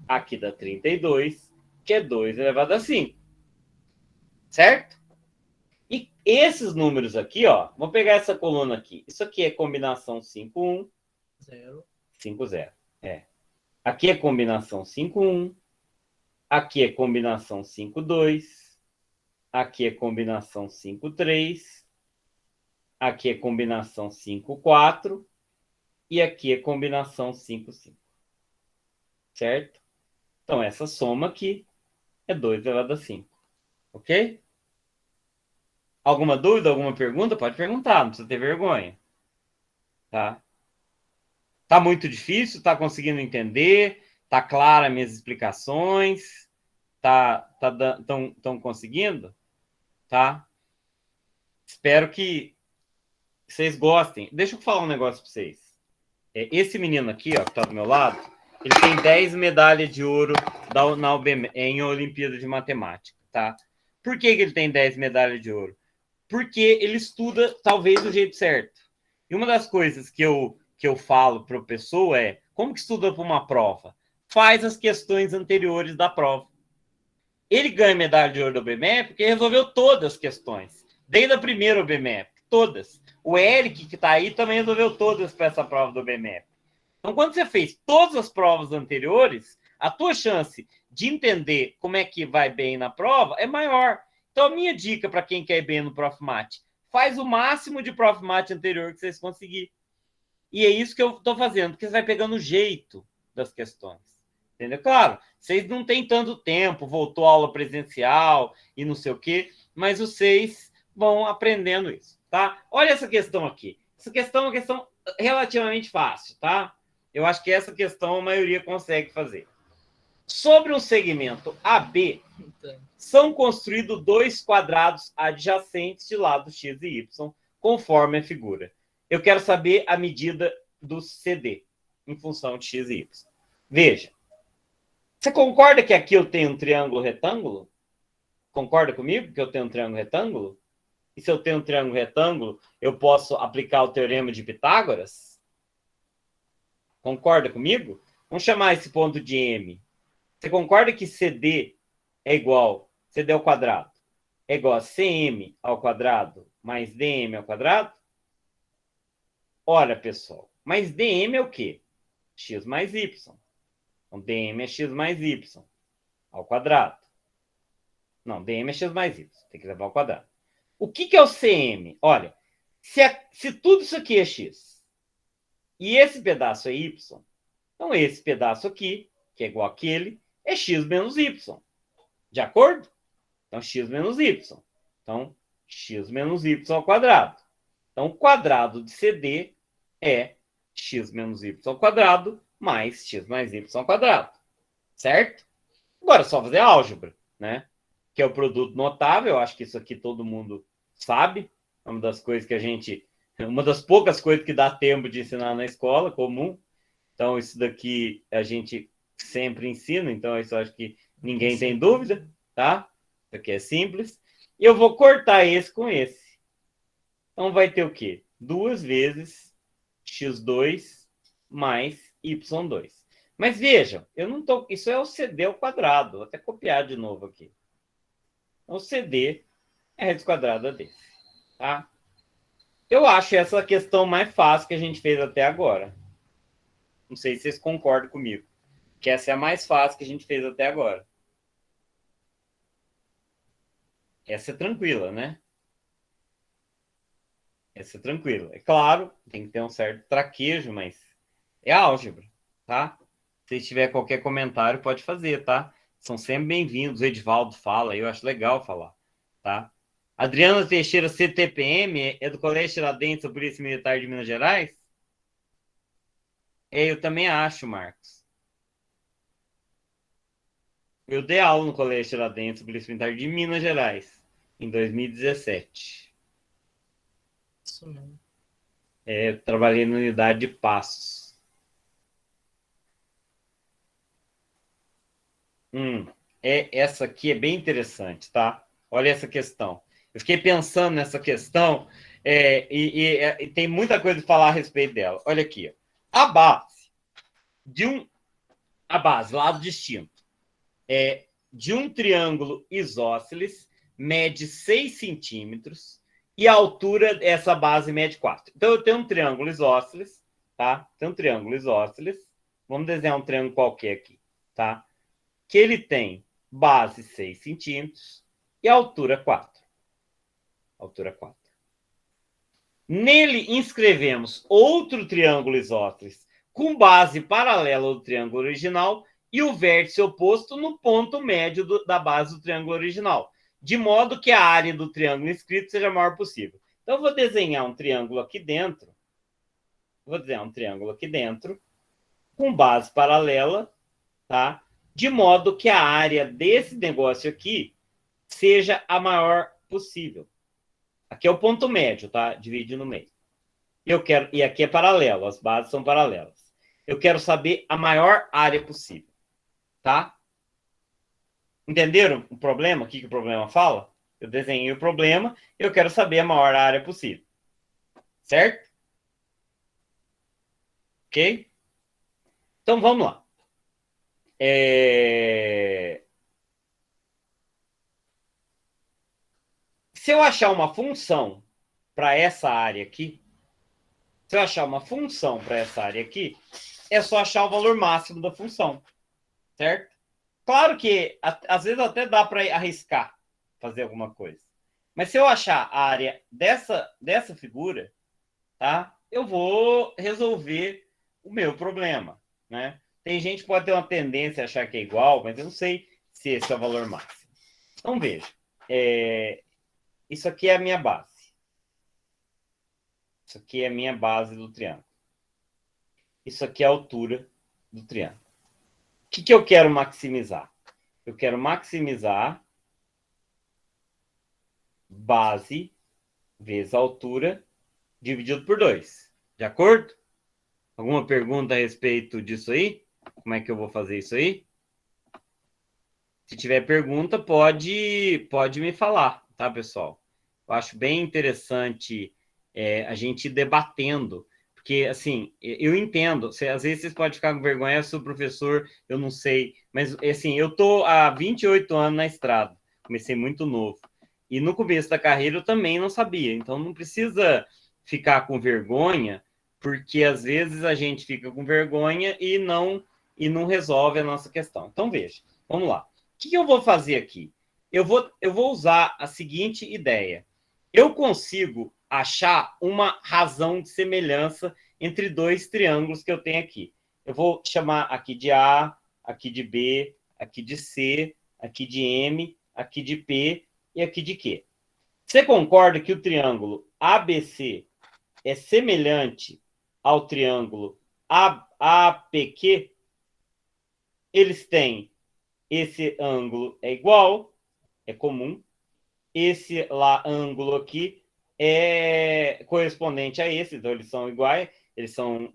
Aqui dá 32, que é 2 elevado a 5. Certo? E esses números aqui, ó, vou pegar essa coluna aqui. Isso aqui é combinação 5, 1. 0. 5, 0. Aqui é combinação 5, 1. Aqui é combinação 5, 2. Aqui é combinação 5, 3. Aqui é combinação 5, 4. E aqui é combinação 5, 5. Certo? Então, essa soma aqui é 2 elevado a 5. Ok? Alguma dúvida, alguma pergunta? Pode perguntar, não precisa ter vergonha. Tá? Tá muito difícil? Tá conseguindo entender? Tá clara minhas explicações? Estão conseguindo? Tá? Espero que vocês gostem. Deixa eu falar um negócio para vocês. Esse menino aqui, ó, que tá do meu lado, ele tem 10 medalhas de ouro na UBM, em Olimpíada de Matemática, tá? Por que ele tem 10 medalhas de ouro? Porque ele estuda, talvez, do jeito certo. E uma das coisas que eu falo para o pessoa é, como que estuda para uma prova? Faz as questões anteriores da prova. Ele ganha medalha de ouro do BMEP porque resolveu todas as questões. Desde a primeira BMEP, todas. O Eric, que está aí, também resolveu todas para essa prova do BMEP. Então, quando você fez todas as provas anteriores, a tua chance de entender como é que vai bem na prova é maior. Então, a minha dica para quem quer ir bem no Profmat, faz o máximo de Profmat anterior que vocês conseguirem. E é isso que eu estou fazendo, porque você vai pegando o jeito das questões. Entendeu? Claro, vocês não têm tanto tempo, voltou a aula presencial e não sei o quê, mas vocês vão aprendendo isso, tá? Olha essa questão aqui. Essa questão é uma questão relativamente fácil, tá? Eu acho que essa questão a maioria consegue fazer. Sobre um segmento AB, são construídos 2 quadrados adjacentes de lados x e y, conforme a figura. Eu quero saber a medida do CD, em função de x e y. Veja, você concorda que aqui eu tenho um triângulo retângulo? Concorda comigo que eu tenho um triângulo retângulo? E se eu tenho um triângulo retângulo, eu posso aplicar o teorema de Pitágoras? Concorda comigo? Vamos chamar esse ponto de M. Você concorda que CD é igual, CD ao quadrado, é igual a CM ao quadrado mais DM ao quadrado? Olha, pessoal, mas DM é o quê? X mais Y. Então, DM é X mais Y ao quadrado. Não, DM é X mais Y. Tem que levar ao quadrado. O que é o CM? Olha, se tudo isso aqui é X e esse pedaço é Y, então esse pedaço aqui, que é igual àquele, é X menos Y. De acordo? Então, X menos Y. Então, X menos Y ao quadrado. Então, o quadrado de CD é X menos Y ao quadrado mais X mais Y ao quadrado. Certo? Agora é só fazer álgebra, né? Que é o produto notável. Eu acho que isso aqui todo mundo sabe. É uma das coisas que a gente... Uma das poucas coisas que dá tempo de ensinar na escola, comum. Então, isso daqui a gente sempre ensina. Então, isso eu acho que ninguém tem dúvida, tá? Isso aqui é simples. E eu vou cortar esse com esse. Então, vai ter o quê? 2 vezes x2 mais y2. Mas vejam, eu não tô... Isso é o CD ao quadrado. Vou até copiar de novo aqui. Então, o CD é a raiz quadrada desse, tá? Eu acho essa a questão mais fácil que a gente fez até agora. Não sei se vocês concordam comigo. Que essa é a mais fácil que a gente fez até agora. Essa é tranquila, né? Essa é tranquila. É claro, tem que ter um certo traquejo, mas é álgebra, tá? Se tiver qualquer comentário, pode fazer, tá? São sempre bem-vindos. O Edivaldo fala, eu acho legal falar, tá? Adriana Teixeira, CTPM, é do Colégio Tiradentes da Polícia Militar de Minas Gerais? É, eu também acho, Marcos. Eu dei aula no Colégio Tiradentes da Polícia Militar de Minas Gerais, em 2017. Isso mesmo. É, eu trabalhei na unidade de Passos. Essa aqui é bem interessante, tá? Olha essa questão. Eu fiquei pensando nessa questão e tem muita coisa para falar a respeito dela. Olha aqui, ó. A base, lado distinto, de um triângulo isósceles mede 6 centímetros e a altura dessa base mede 4. Então, eu tenho um triângulo isósceles, tá? Tem um triângulo isósceles. Vamos desenhar um triângulo qualquer aqui, tá? Que ele tem base 6 centímetros e altura 4. Altura 4. Nele, inscrevemos outro triângulo isósceles com base paralela ao triângulo original e o vértice oposto no ponto médio da base do triângulo original, de modo que a área do triângulo inscrito seja a maior possível. Então, eu vou desenhar um triângulo aqui dentro. Com base paralela, tá? De modo que a área desse negócio aqui seja a maior possível. Aqui é o ponto médio, tá? Divide no meio. E aqui é paralelo, as bases são paralelas. Eu quero saber a maior área possível, tá? Entenderam o problema? O que o problema fala? Eu desenhei o problema, eu quero saber a maior área possível. Certo? Ok? Então, vamos lá. Se eu achar uma função para essa área aqui, é só achar o valor máximo da função, certo? Claro que, às vezes, até dá para arriscar fazer alguma coisa. Mas se eu achar a área dessa figura, tá? Eu vou resolver o meu problema, né? Tem gente que pode ter uma tendência a achar que é igual, mas eu não sei se esse é o valor máximo. Então, veja. Isso aqui é a minha base. Isso aqui é a minha base do triângulo. Isso aqui é a altura do triângulo. O que eu quero maximizar? Eu quero maximizar base vezes a altura dividido por 2. De acordo? Alguma pergunta a respeito disso aí? Como é que eu vou fazer isso aí? Se tiver pergunta, pode me falar, tá, pessoal? Eu acho bem interessante a gente ir debatendo, porque, assim, eu entendo, às vezes vocês podem ficar com vergonha, eu sou professor, eu não sei, mas, assim, eu tô há 28 anos na estrada, comecei muito novo, e no começo da carreira eu também não sabia, então não precisa ficar com vergonha, porque às vezes a gente fica com vergonha e não resolve a nossa questão. Então, veja, vamos lá. O que eu vou fazer aqui? Eu vou usar a seguinte ideia. Eu consigo achar uma razão de semelhança entre dois triângulos que eu tenho aqui. Eu vou chamar aqui de A, aqui de B, aqui de C, aqui de M, aqui de P e aqui de Q. Você concorda que o triângulo ABC é semelhante ao triângulo APQ? Eles têm esse ângulo é igual, é comum. Esse lá ângulo aqui é correspondente a esse, então eles são iguais,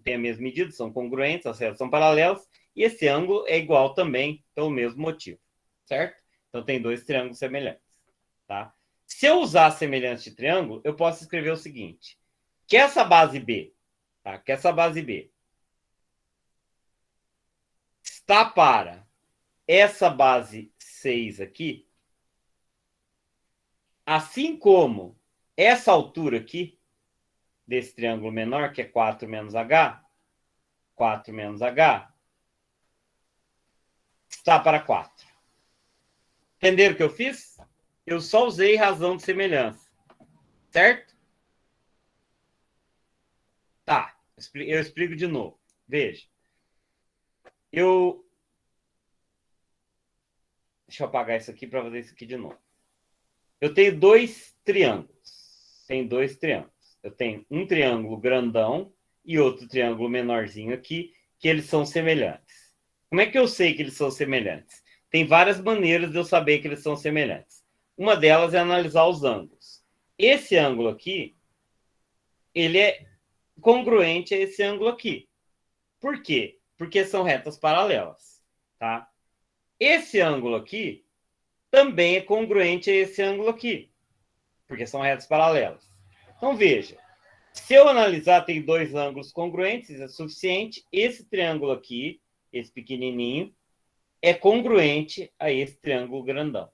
têm a mesma medida, são congruentes, as retas são paralelas, e esse ângulo é igual também pelo mesmo motivo, certo? Então tem dois triângulos semelhantes, tá? Se eu usar a semelhança de triângulo, eu posso escrever o seguinte, que essa base B, tá? Que essa base B está para essa base 6 aqui, assim como essa altura aqui, desse triângulo menor, que é 4 menos H, está para 4. Entenderam o que eu fiz? Eu só usei razão de semelhança. Certo? Tá, eu explico de novo. Veja. Deixa eu apagar isso aqui para fazer isso aqui de novo. Eu tenho dois triângulos. Eu tenho um triângulo grandão e outro triângulo menorzinho aqui, que eles são semelhantes. Como é que eu sei que eles são semelhantes? Tem várias maneiras de eu saber que eles são semelhantes. Uma delas é analisar os ângulos. Esse ângulo aqui, ele é congruente a esse ângulo aqui. Por quê? Porque são retas paralelas, tá? Esse ângulo aqui também é congruente a esse ângulo aqui, porque são retas paralelas. Então, veja, se eu analisar, tem dois ângulos congruentes, é suficiente. Esse triângulo aqui, esse pequenininho, é congruente a esse triângulo grandão.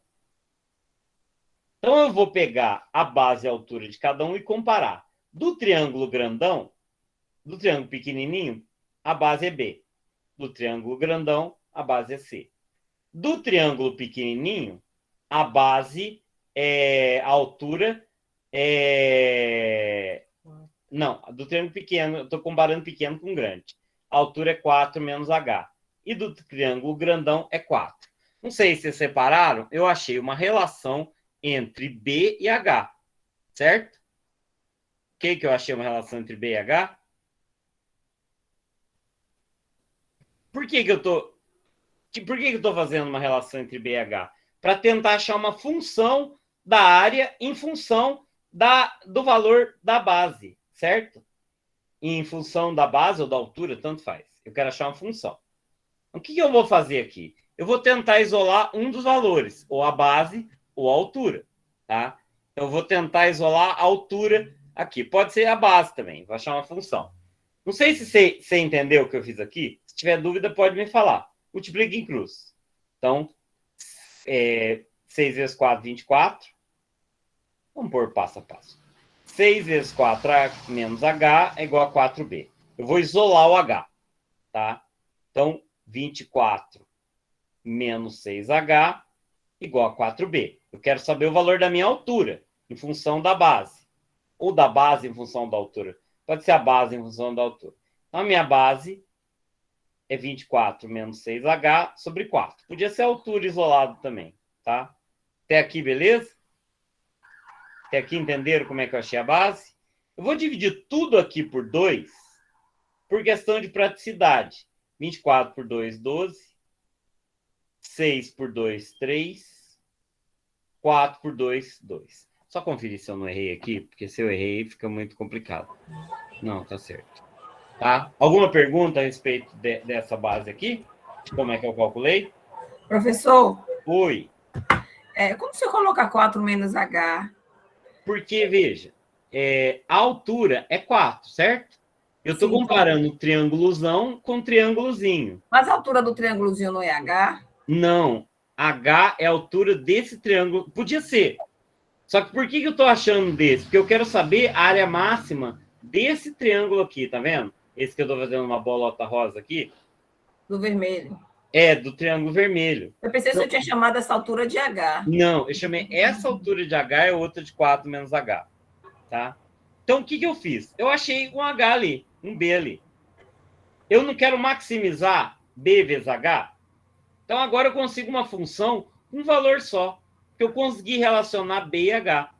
Então, eu vou pegar a base e a altura de cada um e comparar. Do triângulo grandão, do triângulo pequenininho, a base é B. Do triângulo grandão, a base é C. Do triângulo pequenininho, a base a altura Não, do triângulo pequeno, eu estou comparando pequeno com grande. A altura é 4 menos H. E do triângulo grandão é 4. Não sei se vocês separaram, eu achei uma relação entre B e H. Certo? O que eu achei uma relação entre B e H? Por que eu estou fazendo uma relação entre B e H? Para tentar achar uma função da área em função do valor da base, certo? E em função da base ou da altura, tanto faz. Eu quero achar uma função. O que eu vou fazer aqui? Eu vou tentar isolar um dos valores, ou a base ou a altura, tá? Então, eu vou tentar isolar a altura aqui. Pode ser a base também, vou achar uma função. Não sei se você entendeu o que eu fiz aqui. Se tiver dúvida, pode me falar. Multiplica em cruz. Então, 6 vezes 4, 24. Vamos pôr passo a passo. 6 vezes 4 menos H é igual a 4B. Eu vou isolar o H. tá? Então, 24 menos 6H igual a 4B. Eu quero saber o valor da minha altura em função da base. Ou da base em função da altura. Pode ser a base em função da altura. Então, a minha base é 24 menos 6H sobre 4. Podia ser a altura isolado também, tá? Até aqui, beleza? Até aqui entenderam como é que eu achei a base? Eu vou dividir tudo aqui por 2, por questão de praticidade. 24 por 2, 12. 6 por 2, 3. 4 por 2, 2. Só conferir se eu não errei aqui, porque se eu errei fica muito complicado. Não, tá certo. Tá? Alguma pergunta a respeito dessa base aqui? Como é que eu calculei? Professor, Oi. como você coloca 4 menos H? Porque, veja, a altura é 4, certo? Eu estou Sim. comparando o triângulozão com o triângulozinho. Mas a altura do triângulozinho não é H? Não. H é a altura desse triângulo. Podia ser. Só que por que eu estou achando desse? Porque eu quero saber a área máxima desse triângulo aqui, tá vendo? Esse que eu estou fazendo uma bolota rosa aqui. Do vermelho. É, do triângulo vermelho. Eu pensei que você tinha chamado essa altura de H. Não, eu chamei essa altura de H é outra de 4 menos H. Tá? Então, o que eu fiz? Eu achei um H ali, um B ali. Eu não quero maximizar B vezes H. Então, agora eu consigo uma função com um valor só. Que eu consegui relacionar B e H.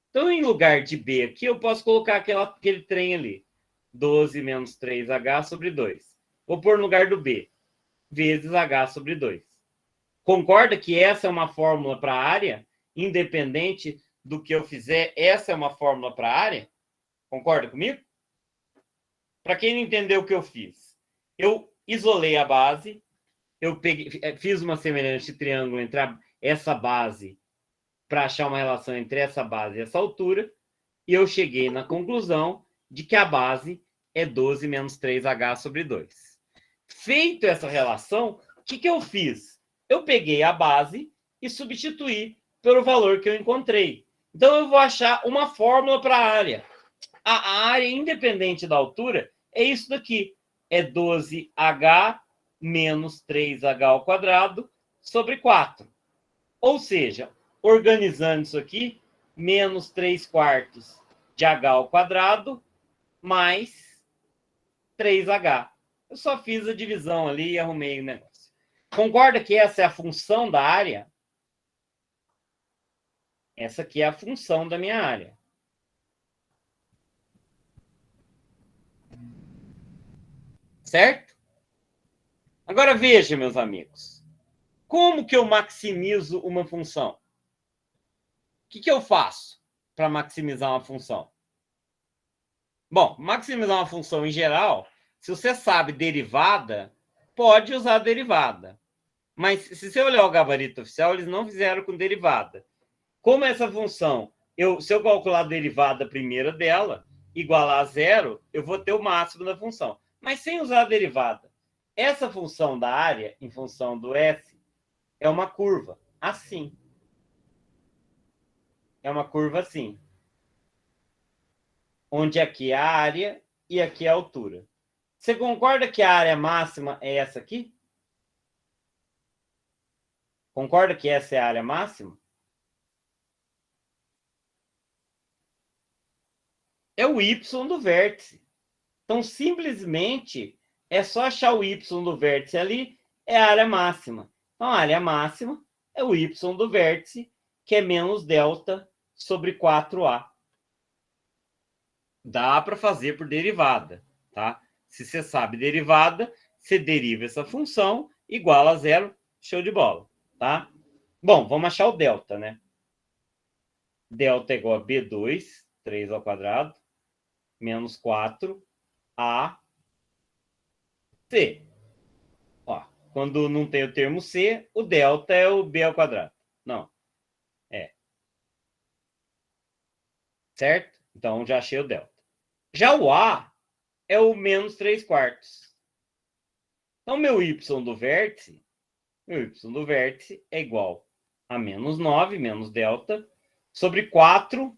Então, em lugar de B aqui, eu posso colocar aquele trem ali. 12 menos 3H sobre 2. Vou pôr no lugar do B. Vezes H sobre 2. Concorda que essa é uma fórmula para a área? Independente do que eu fizer, essa é uma fórmula para a área? Concorda comigo? Para quem não entendeu o que eu fiz, eu isolei a base, eu fiz uma semelhança de triângulo entre essa base para achar uma relação entre essa base e essa altura, e eu cheguei na conclusão de que a base é 12 menos 3H sobre 2. Feito essa relação, o que eu fiz? Eu peguei a base e substituí pelo valor que eu encontrei. Então, eu vou achar uma fórmula para a área. A área, independente da altura, é isso daqui. É 12H menos 3H ao quadrado sobre 4. Ou seja, organizando isso aqui, menos 3 quartos de H ao quadrado mais 3H. Eu só fiz a divisão ali e arrumei o negócio. Concorda que essa é a função da área? Essa aqui é a função da minha área. Certo? Agora veja, meus amigos. Como que eu maximizo uma função? O que eu faço para maximizar uma função? Bom, maximizar uma função em geral, se você sabe derivada, pode usar derivada. Mas se você olhar o gabarito oficial, eles não fizeram com derivada. Como essa função, se eu calcular a derivada primeira dela, igualar a zero, eu vou ter o máximo da função. Mas sem usar a derivada. Essa função da área, em função do S, é uma curva assim. É uma curva assim. Onde aqui é a área e aqui é a altura. Você concorda que a área máxima é essa aqui? Concorda que essa é a área máxima? É o y do vértice. Então, simplesmente, é só achar o y do vértice ali, é a área máxima. Então, a área máxima é o y do vértice, que é menos delta sobre 4A. Dá para fazer por derivada, tá? Se você sabe derivada, você deriva essa função, igual a zero, show de bola, tá? Bom, vamos achar o delta, né? Delta é igual a B2, 3 ao quadrado, menos 4, A, C. Ó, quando não tem o termo C, o delta é o B ao quadrado. Não. É. Certo? Então, já achei o delta. Já o A é o menos 3 quartos. Então, meu y do vértice é igual a menos 9, menos delta, sobre 4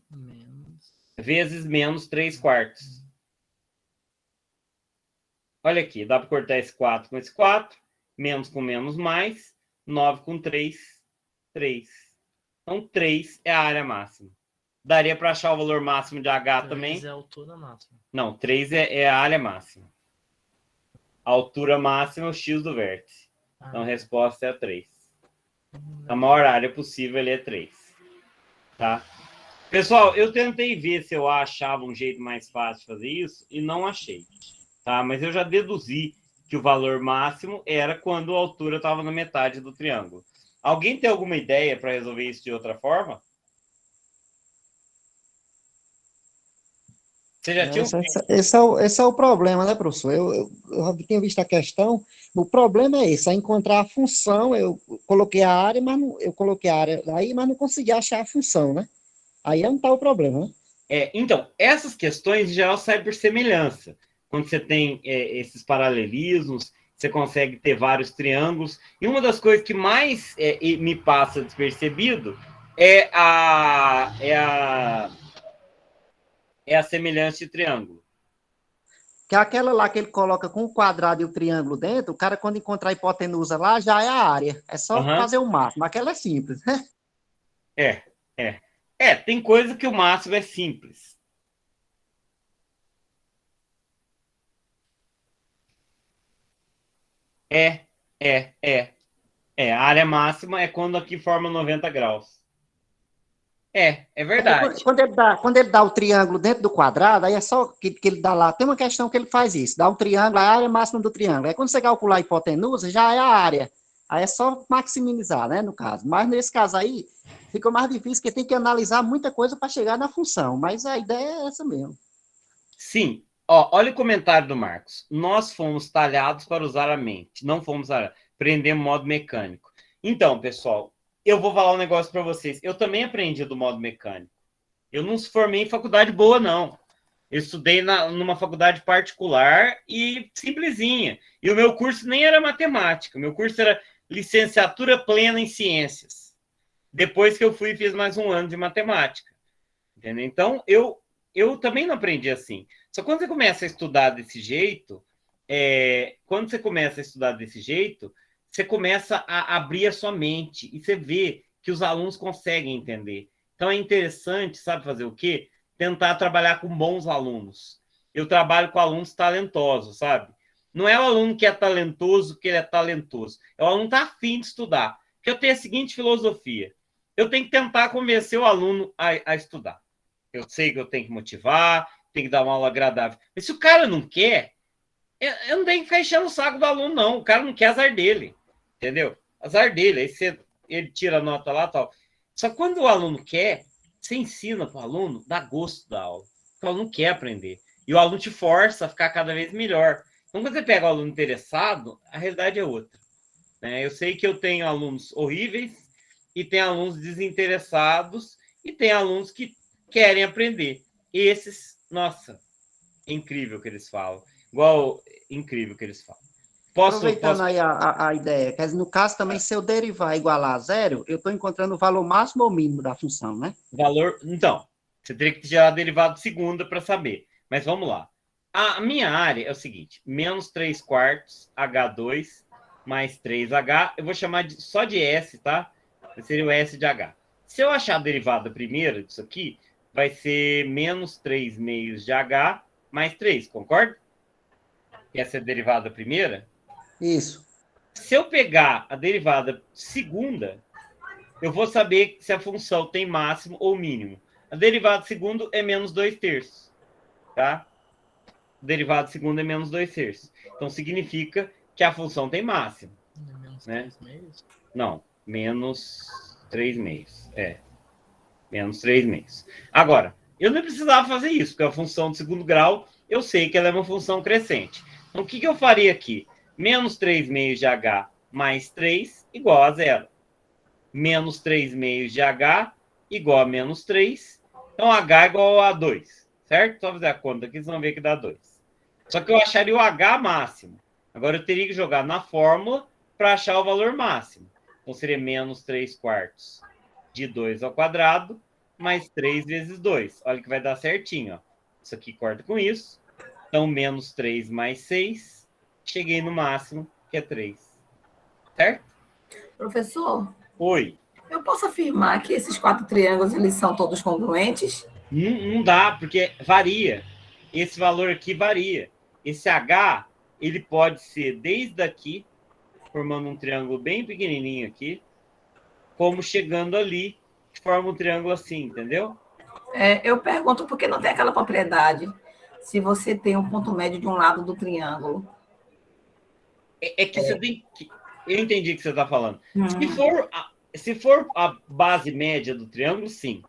vezes menos 3 quartos. Olha aqui, dá para cortar esse 4 com esse 4, menos com menos mais, 9 com 3, 3. Então, 3 é a área máxima. Daria para achar o valor máximo de H 3 também? é a altura máxima. Não, 3 é a área máxima. A altura máxima é o x do vértice. Então, a resposta é a 3. A maior área possível ali é 3. Tá? Pessoal, eu tentei ver se eu achava um jeito mais fácil de fazer isso e não achei. Tá? Mas eu já deduzi que o valor máximo era quando a altura estava na metade do triângulo. Alguém tem alguma ideia para resolver isso de outra forma? Você já tinha... Esse é o problema, né, professor? Eu tinha visto a questão. O problema é esse, é encontrar a função. Eu coloquei a área, mas não, eu coloquei a área aí, mas não consegui achar a função, né? Aí é onde está o problema, né? Então, essas questões em geral saem por semelhança. Quando você tem esses paralelismos, você consegue ter vários triângulos. E uma das coisas que mais me passa despercebido é a semelhança de triângulo. Que é aquela lá que ele coloca com o quadrado e o triângulo dentro, o cara, quando encontrar a hipotenusa lá, já é a área. É só fazer o máximo. Aquela é simples, né? Tem coisa que o máximo é simples. A área máxima é quando aqui forma 90 graus. É verdade. Quando ele dá o triângulo dentro do quadrado, aí é só que ele dá lá. Tem uma questão que ele faz isso, dá um triângulo, a área máxima do triângulo. Aí quando você calcular a hipotenusa, já é a área. Aí é só maximizar, né, no caso. Mas nesse caso aí, fica mais difícil, porque tem que analisar muita coisa para chegar na função. Mas a ideia é essa mesmo. Sim. Olha o comentário do Marcos. Nós fomos talhados para usar a mente. Não fomos aprender modo mecânico. Então, pessoal, eu vou falar um negócio para vocês. Eu também aprendi do modo mecânico. Eu não se formei em faculdade boa, não. Eu estudei numa faculdade particular e simplesinha. E o meu curso nem era matemática. O meu curso era licenciatura plena em ciências. Depois que eu fui, fiz mais um ano de matemática. Entendeu? Então, eu também não aprendi assim. Só quando você começa a estudar desse jeito, você começa a abrir a sua mente e você vê que os alunos conseguem entender. Então, é interessante, sabe fazer o quê? Tentar trabalhar com bons alunos. Eu trabalho com alunos talentosos, sabe? Não é o aluno que é talentoso porque ele é talentoso. É o aluno que está afim de estudar. Porque eu tenho a seguinte filosofia. Eu tenho que tentar convencer o aluno a estudar. Eu sei que eu tenho que motivar, tenho que dar uma aula agradável. Mas se o cara não quer, eu não tenho que ficar enchendo o saco do aluno, não. O cara não quer, azar dele. Entendeu? Azar dele. Aí ele tira a nota lá e tal. Só que quando o aluno quer, você ensina para o aluno, dá gosto da aula. Porque o aluno quer aprender. E o aluno te força a ficar cada vez melhor. Então, quando você pega o aluno interessado, a realidade é outra. Né? Eu sei que eu tenho alunos horríveis e tem alunos desinteressados e tem alunos que querem aprender. Esses, nossa, é incrível que eles falam. Incrível que eles falam. Aproveitando aí a ideia, quer dizer, no caso também, se eu derivar igualar a zero, eu estou encontrando o valor máximo ou mínimo da função, né? Então, você teria que tirar a derivada de segunda para saber. Mas vamos lá. A minha área é o seguinte, menos 3 quartos H2 mais 3H, eu vou chamar só de S, tá? Seria o S de H. Se eu achar a derivada primeira disso aqui, vai ser menos 3 meios de H mais 3, concorda? Essa é a derivada primeira? Isso. Se eu pegar a derivada segunda, eu vou saber se a função tem máximo ou mínimo. A derivada segundo é menos 2/3, tá? A derivada segundo é menos 2/3. Então, significa que a função tem máximo. Menos né? 3 meios? Não, menos 3 meios. Menos 3 meios. Agora, eu não precisava fazer isso, porque a função de segundo grau, eu sei que ela é uma função crescente. Então, o que eu faria aqui? Menos 3 meios de H mais 3 igual a zero. Menos 3 meios de H igual a menos 3. Então, H igual a 2, certo? Só fazer a conta aqui, vocês vão ver que dá 2. Só que eu acharia o H máximo. Agora, eu teria que jogar na fórmula para achar o valor máximo. Então, seria menos 3 quartos de 2 ao quadrado mais 3 vezes 2. Olha que vai dar certinho. Ó. Isso aqui corta com isso. Então, menos 3 mais 6 cheguei no máximo, que é 3. Certo? Professor, Oi. eu posso afirmar que esses 4 triângulos, eles são todos congruentes? Não dá, porque varia. Esse valor aqui varia. Esse H, ele pode ser desde aqui, formando um triângulo bem pequenininho aqui, como chegando ali, que forma um triângulo assim, entendeu? Eu pergunto porque não tem aquela propriedade. Se você tem um ponto médio de um lado do triângulo. É que você tem que... Eu entendi o que você está falando. Hum. Se for a base média do triângulo, sim.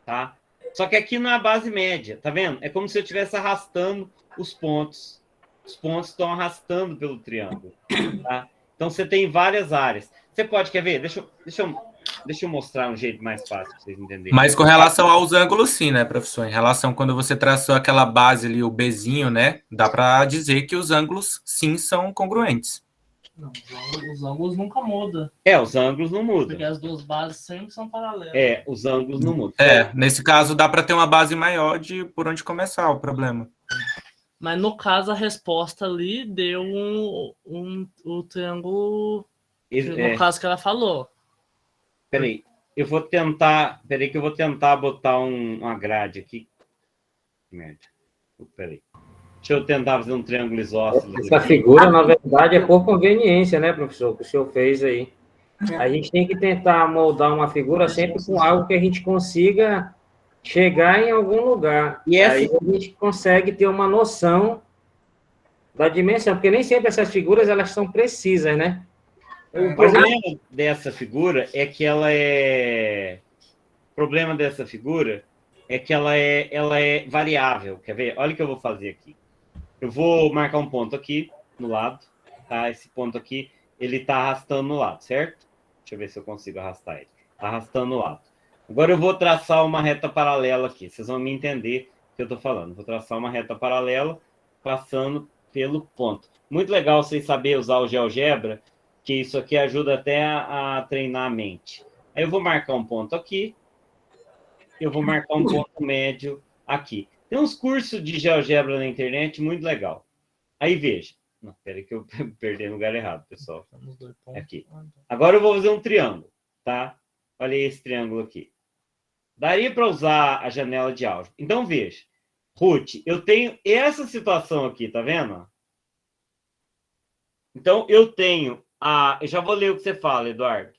Tá? Só que aqui não é a base média, tá vendo? É como se eu estivesse arrastando os pontos. Os pontos estão arrastando pelo triângulo. Tá? Então, você tem várias áreas. Você pode, quer ver? Deixa eu mostrar um jeito mais fácil para vocês entenderem. Mas com relação aos ângulos, sim, né, professor? Em relação quando você traçou aquela base ali, o Bzinho, né? Dá para dizer que os ângulos, sim, são congruentes. Não, os ângulos nunca mudam. Os ângulos não mudam. Porque as duas bases sempre são paralelas. Os ângulos não mudam. Nesse caso, dá para ter uma base maior de por onde começar o problema. Mas no caso, a resposta ali deu o triângulo, no caso que ela falou. Peraí, eu vou tentar botar uma grade aqui. Merda. Peraí. Deixa eu tentar fazer um triângulo isósceles. Essa figura, na verdade, é por conveniência, né, professor, que o senhor fez aí. A gente tem que tentar moldar uma figura sempre com algo que a gente consiga chegar em algum lugar. E aí a gente consegue ter uma noção da dimensão, porque nem sempre essas figuras elas são precisas, né? O problema dessa figura é que ela é... O problema dessa figura é que ela é variável. Quer ver? Olha o que eu vou fazer aqui. Eu vou marcar um ponto aqui no lado, tá? Esse ponto aqui, ele tá arrastando no lado, certo? Deixa eu ver se eu consigo arrastar ele. Tá arrastando no lado. Agora eu vou traçar uma reta paralela aqui. Vocês vão me entender o que eu tô falando. Vou traçar uma reta paralela passando pelo ponto. Muito legal vocês saberem usar o GeoGebra, que isso aqui ajuda até a treinar a mente. Aí eu vou marcar um ponto aqui. Eu vou marcar um ponto médio aqui. Tem uns cursos de GeoGebra na internet muito legal. Aí veja. Não, peraí que eu perdi no lugar errado, pessoal. Aqui. Agora eu vou fazer um triângulo, tá? Olha esse triângulo aqui. Daria para usar a janela de álgebra. Então veja. Ruth, eu tenho essa situação aqui, tá vendo? Então eu tenho eu já vou ler o que você fala, Eduardo.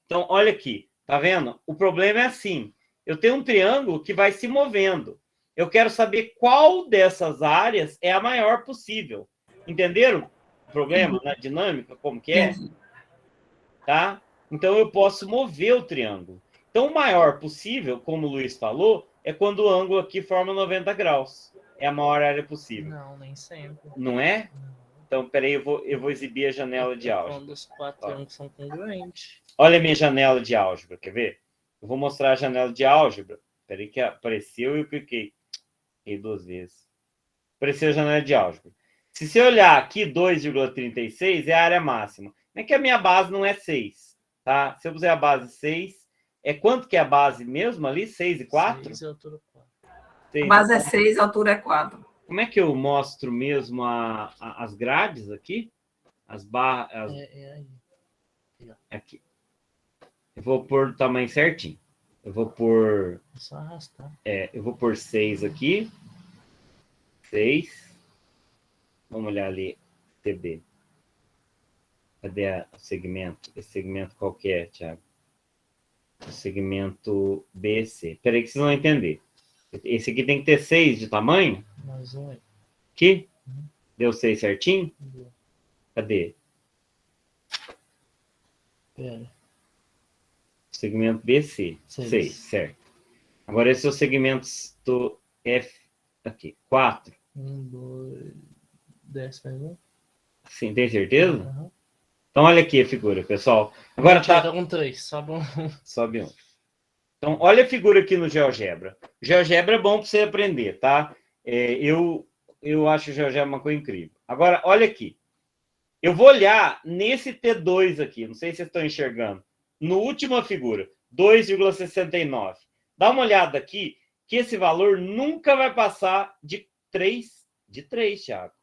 Então olha aqui, tá vendo? O problema é assim. Eu tenho um triângulo que vai se movendo. Eu quero saber qual dessas áreas é a maior possível. Entenderam o problema na dinâmica, como que é? Tá? Então, eu posso mover o triângulo. Então, o maior possível, como o Luiz falou, é quando o ângulo aqui forma 90 graus. É a maior área possível. Não, nem sempre. Não é? Então, peraí, eu vou exibir a janela de álgebra. Quando os 4 triângulos são congruentes. Olha a minha janela de álgebra, quer ver? Eu vou mostrar a janela de álgebra. Peraí que apareceu e eu cliquei. Cliquei 2 vezes. Apareceu a janela de álgebra. Se você olhar aqui, 2,36 é a área máxima. Não é que a minha base não é 6, tá? Se eu puser a base 6, quanto que é a base mesmo ali? 6 e 4? 6 e altura 4. A base é 6, a altura é 4. Como é que eu mostro mesmo as grades aqui? As barras... aí. Aqui. Eu vou pôr o tamanho certinho. Eu vou pôr... É só arrastar. Eu vou pôr 6 aqui. 6. Vamos olhar ali, TB. Cadê o segmento? Esse segmento qual que é, Thiago? O segmento BC. Espera aí que vocês vão entender. Esse aqui tem que ter 6 de tamanho? Mais um aí. Aqui? Deu 6 certinho? Cadê? Pera. Segmento BC. 6, certo. Agora esse é o segmento do F. Aqui, 4. 1, 2, 10 mais um. Sim, tem certeza? Uhum. Então, olha aqui a figura, pessoal. Agora tá com 3, sobe um. Sobe um. Então, olha a figura aqui no GeoGebra. O GeoGebra é bom para você aprender, tá? Eu acho o GeoGebra uma coisa incrível. Agora, olha aqui. Eu vou olhar nesse T2 aqui. Não sei se vocês estão enxergando. No última figura, 2,69. Dá uma olhada aqui, que esse valor nunca vai passar de 3. De 3, Thiago.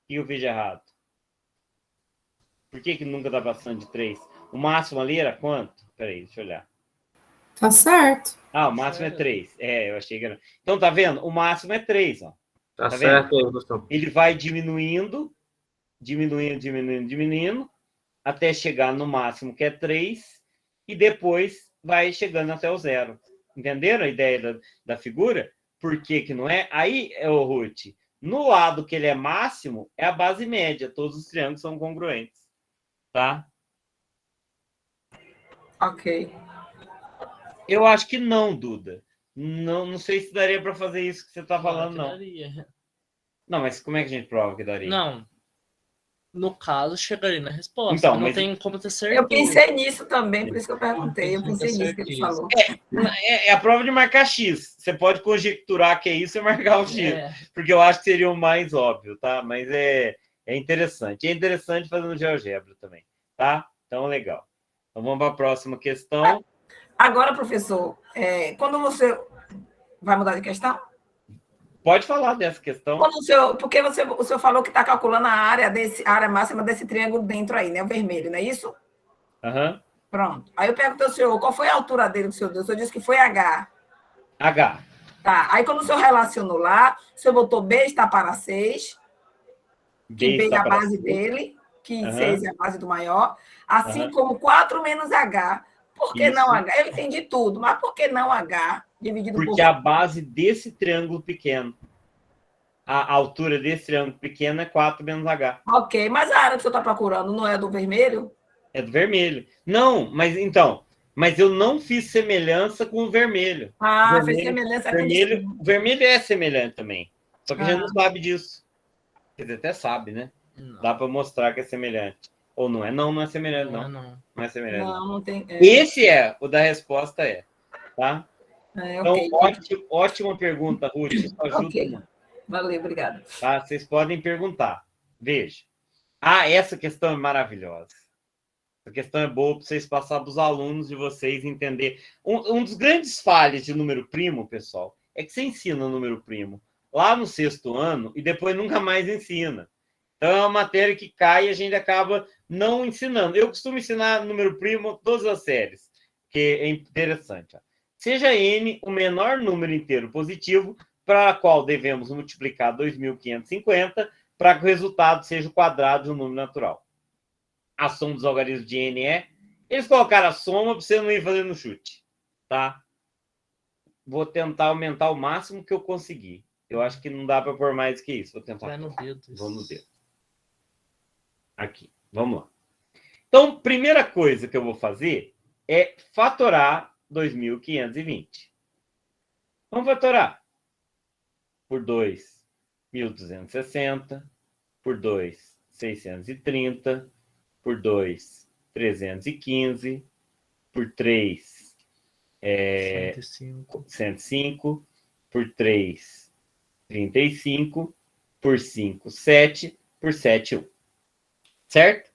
E eu vejo errado. Por que nunca dá bastante de 3? O máximo ali era quanto? Peraí, deixa eu olhar. Tá certo. O máximo é 3. Eu achei que era... Então, tá vendo? O máximo é 3, ó. Tá vendo? certo, Wilson. Ele vai diminuindo, até chegar no máximo, que é 3, e depois vai chegando até o 0. Entenderam a ideia da figura? Por que que não é? Aí, Ruth, no lado que ele é máximo, é a base média. Todos os triângulos são congruentes. Tá? Ok. Eu acho que não, Duda. Não sei se daria para fazer isso que você está falando, não. Daria. Não, mas como é que a gente prova que daria? Não. No caso, chegaria na resposta. Então, não tem como ter certeza. Eu pensei nisso também, por isso que eu perguntei. Eu pensei nisso que ele falou. É a prova de marcar X. Você pode conjecturar que é isso e marcar o X. Porque eu acho que seria o mais óbvio, tá? Mas é interessante. É interessante fazendo GeoGebra também, tá? Então, legal. Então, vamos para a próxima questão. Agora, professor, quando você... Vai mudar de questão? Pode falar dessa questão. Porque o senhor falou que está calculando a área máxima desse triângulo dentro aí, né? O vermelho, não é isso? Aham. Pronto. Aí eu perguntei ao senhor, qual foi a altura dele que o senhor deu? O senhor disse que foi H. H. Tá. Aí quando o senhor relacionou lá, o senhor botou B está para 6, que B é a base dele, que 6 é a base do maior, assim como 4 menos H. Por que não H? Eu entendi tudo, mas por que não H? Porque a base desse triângulo pequeno, a altura desse triângulo pequeno é 4 menos H. Ok, mas a área que o senhor está procurando não é do vermelho? É do vermelho. Não, mas eu não fiz semelhança com o vermelho. Fez semelhança com o vermelho é semelhante também. Só que a gente não sabe disso. Quer dizer, até sabe, né? Não. Dá para mostrar que é semelhante. Ou não é? Não é semelhante, não. Não é semelhante. Não tem. Esse o da resposta tá? Então, okay. ótima pergunta, Ruth. Isso ajuda muito. Valeu, obrigada. Tá? Vocês podem perguntar. Veja. Essa questão é maravilhosa. Essa questão é boa para vocês passar para os alunos de vocês entender. Um dos grandes falhas de número primo, pessoal, é que você ensina o número primo lá no 6º ano e depois nunca mais ensina. Então, é uma matéria que cai e a gente acaba não ensinando. Eu costumo ensinar número primo todas as séries, que é interessante. Seja n o menor número inteiro positivo para o qual devemos multiplicar 2.550 para que o resultado seja o quadrado de um número natural. A soma dos algarismos de n eles colocaram a soma para você não ir fazendo chute, tá? Vou tentar aumentar o máximo que eu conseguir. Eu acho que não dá para pôr mais que isso. Vou tentar. Vai no dedo. Vou no dedo. Aqui, vamos lá. Então, primeira coisa que eu vou fazer é fatorar 2.520. Vamos fatorar por 2, 1.260, por 2, 630, por 2, 315, por 3, 105, por 3, 35, por 5, 7, por 7, 1. Certo?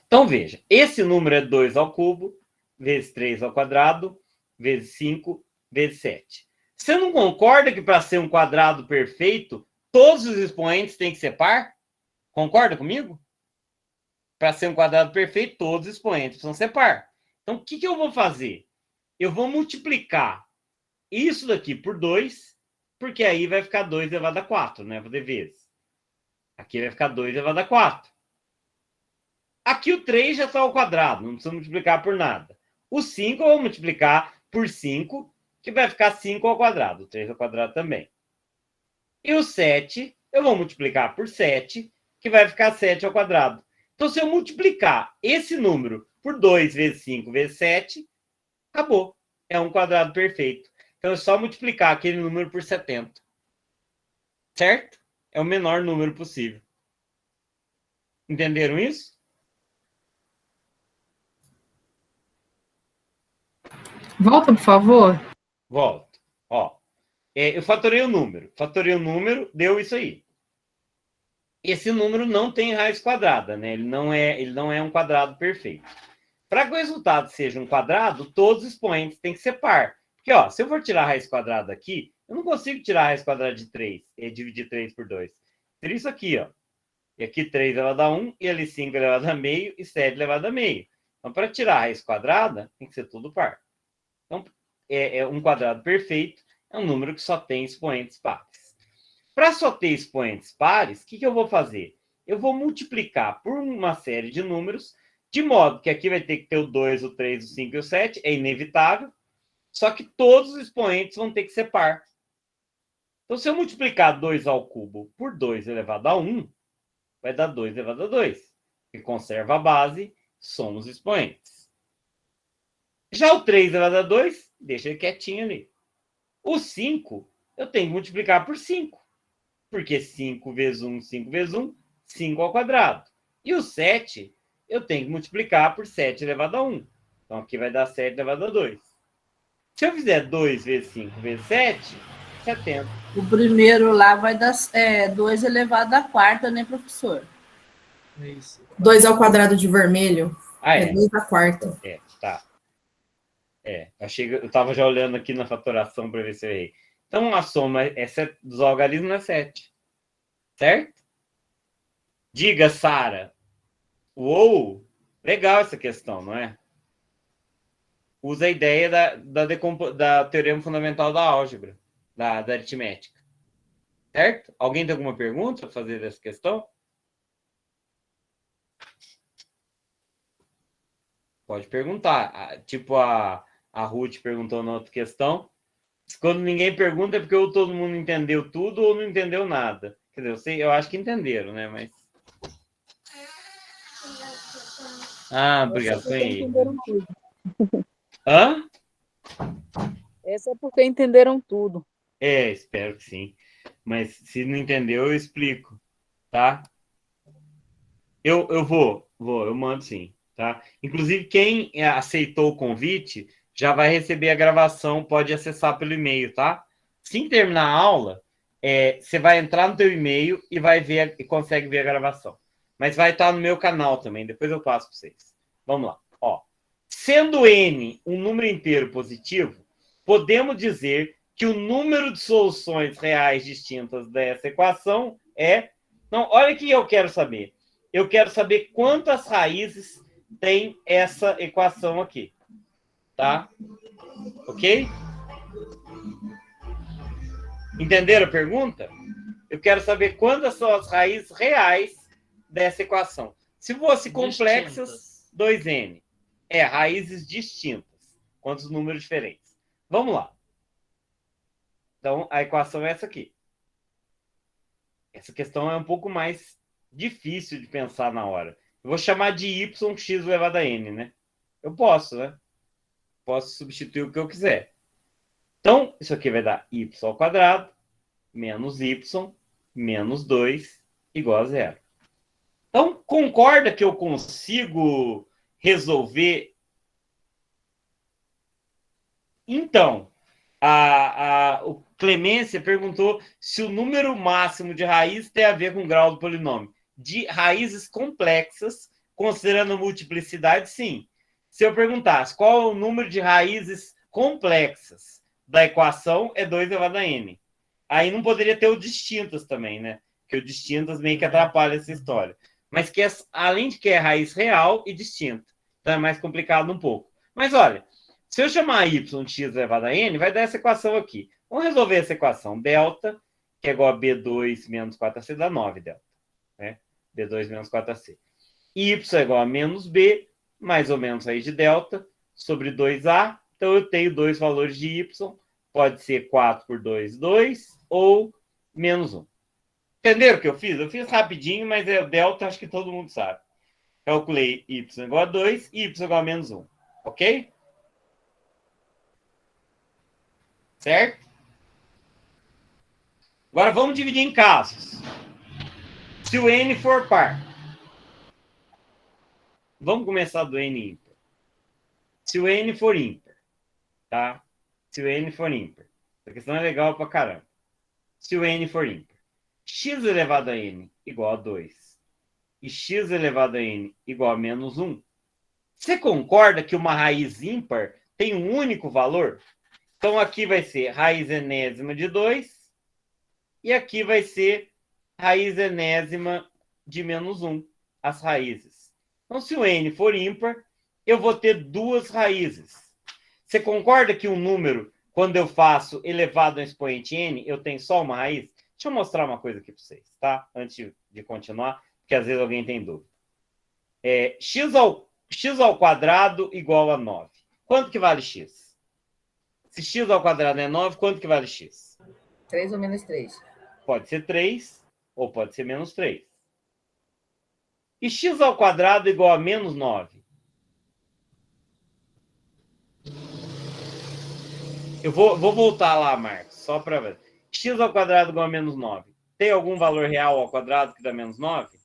Então, veja, esse número é 2 ao cubo, vezes 3 ao quadrado, vezes 5, vezes 7. Você não concorda que para ser um quadrado perfeito, todos os expoentes têm que ser par? Concorda comigo? Para ser um quadrado perfeito, todos os expoentes precisam ser par. Então, o que eu vou fazer? Eu vou multiplicar isso daqui por 2, porque aí vai ficar 2 elevado a 4, né? Vou fazer vezes. Aqui vai ficar 2 elevado a 4. Aqui o 3 já está ao quadrado, não precisa multiplicar por nada. O 5 eu vou multiplicar por 5, que vai ficar 5 ao quadrado. O 3 ao quadrado também. E o 7 eu vou multiplicar por 7, que vai ficar 7 ao quadrado. Então, se eu multiplicar esse número por 2 vezes 5 vezes 7, acabou. É um quadrado perfeito. Então, é só multiplicar aquele número por 70. Certo? É o menor número possível. Entenderam isso? Volta, por favor. Volto. Eu fatorei o número. Deu isso aí. Esse número não tem raiz quadrada, né? Ele não é um quadrado perfeito. Para que o resultado seja um quadrado, todos os expoentes têm que ser par. Porque, se eu for tirar a raiz quadrada aqui, eu não consigo tirar a raiz quadrada de 3 e dividir 3 por 2. Seria isso aqui, E aqui 3 elevado a 1, e ali 5 elevado a meio, e 7 elevado a meio. Então, para tirar a raiz quadrada, tem que ser tudo par. Então, um quadrado perfeito é um número que só tem expoentes pares. Para só ter expoentes pares, o que eu vou fazer? Eu vou multiplicar por uma série de números, de modo que aqui vai ter que ter o 2, o 3, o 5 e o 7, é inevitável, só que todos os expoentes vão ter que ser par. Então, se eu multiplicar 2 ao cubo por 2 elevado a 1, vai dar 2 elevado a 2, que conserva a base, soma os expoentes. Já o 3 elevado a 2, deixa ele quietinho ali. O 5, eu tenho que multiplicar por 5, porque 5 vezes 1, 5 vezes 1, 5 ao quadrado. E o 7, eu tenho que multiplicar por 7 elevado a 1. Então, aqui vai dar 7 elevado a 2. Se eu fizer 2 vezes 5 vezes 7, 70. O primeiro lá vai dar 2 elevado à quarta, né, professor? Isso. 2 ao quadrado de vermelho. É 2 à quarta. Tá. Eu estava já olhando aqui na fatoração para ver se eu errei. Então, a soma dos algarismos é 7. Certo? Diga, Sara. Uou! Legal essa questão, não é? Usa a ideia da teorema fundamental da álgebra, da aritmética. Certo? Alguém tem alguma pergunta para fazer dessa questão? Pode perguntar. Tipo a Ruth perguntou na outra questão. Quando ninguém pergunta é porque ou todo mundo entendeu tudo ou não entendeu nada. Quer dizer, eu acho que entenderam, né? Mas... obrigado. Entenderam tudo. Hã? Essa é porque entenderam tudo. Espero que sim. Mas se não entendeu, eu explico, tá? Eu mando sim, tá? Inclusive, quem aceitou o convite já vai receber a gravação, pode acessar pelo e-mail, tá? Assim que terminar a aula, você vai entrar no teu e-mail e vai ver e consegue ver a gravação. Mas vai estar no meu canal também, depois eu passo para vocês. Vamos lá. Sendo n um número inteiro positivo, podemos dizer que o número de soluções reais distintas dessa equação é... Então, olha o que eu quero saber. Eu quero saber quantas raízes tem essa equação aqui. Tá? Ok? Entenderam a pergunta? Eu quero saber quantas são as raízes reais dessa equação. Se fosse complexas, 2n. Raízes distintas. Quantos números diferentes? Vamos lá. Então, a equação é essa aqui. Essa questão é um pouco mais difícil de pensar na hora. Eu vou chamar de yx elevado a n, né? Eu posso, né? Posso substituir o que eu quiser. Então, isso aqui vai dar y ao quadrado menos y menos 2 igual a 0. Então, concorda que eu consigo resolver? Então, o Clemência perguntou se o número máximo de raiz tem a ver com o grau do polinômio. De raízes complexas, considerando multiplicidade, sim. Se eu perguntasse qual é o número de raízes complexas da equação, é 2 elevado a n. Aí não poderia ter o distintas também, né? Porque o distintas meio que atrapalha essa história. Mas que além de que é raiz real e distinta. Então é mais complicado um pouco. Mas olha, se eu chamar yx elevado a n, vai dar essa equação aqui. Vamos resolver essa equação. Delta, que é igual a B2 menos 4ac, dá 9 delta. Né? B2 menos 4ac. Y é igual a menos B, mais ou menos raiz de delta, sobre 2a. Então eu tenho dois valores de y. Pode ser 4 por 2, 2, ou menos 1. Entenderam o que eu fiz? Eu fiz rapidinho, mas o delta acho que todo mundo sabe. Calculei y igual a 2 e y igual a menos 1. Ok? Certo? Agora vamos dividir em casos. Se o n for par. Vamos começar do n ímpar. Se o n for ímpar. Tá? Se o n for ímpar. Essa questão é legal pra caramba. Se o n for ímpar. X elevado a n igual a 2 e x elevado a n igual a menos 1, você concorda que uma raiz ímpar tem um único valor? Então, aqui vai ser raiz enésima de 2 e aqui vai ser raiz enésima de menos 1, as raízes. Então, se o n for ímpar, eu vou ter 2 raízes. Você concorda que um número, quando eu faço elevado a um expoente n, eu tenho só uma raiz? Deixa eu mostrar uma coisa aqui para vocês, tá? Antes de continuar, porque às vezes alguém tem dúvida. X ao quadrado igual a 9. Quanto que vale x? Se x ao quadrado é 9, quanto que vale x? 3 ou menos 3. Pode ser 3 ou pode ser menos 3. E x ao quadrado igual a menos 9? Eu vou voltar lá, Marcos, só para ver. X ao quadrado igual a menos 9. Tem algum valor real ao quadrado que dá menos 9?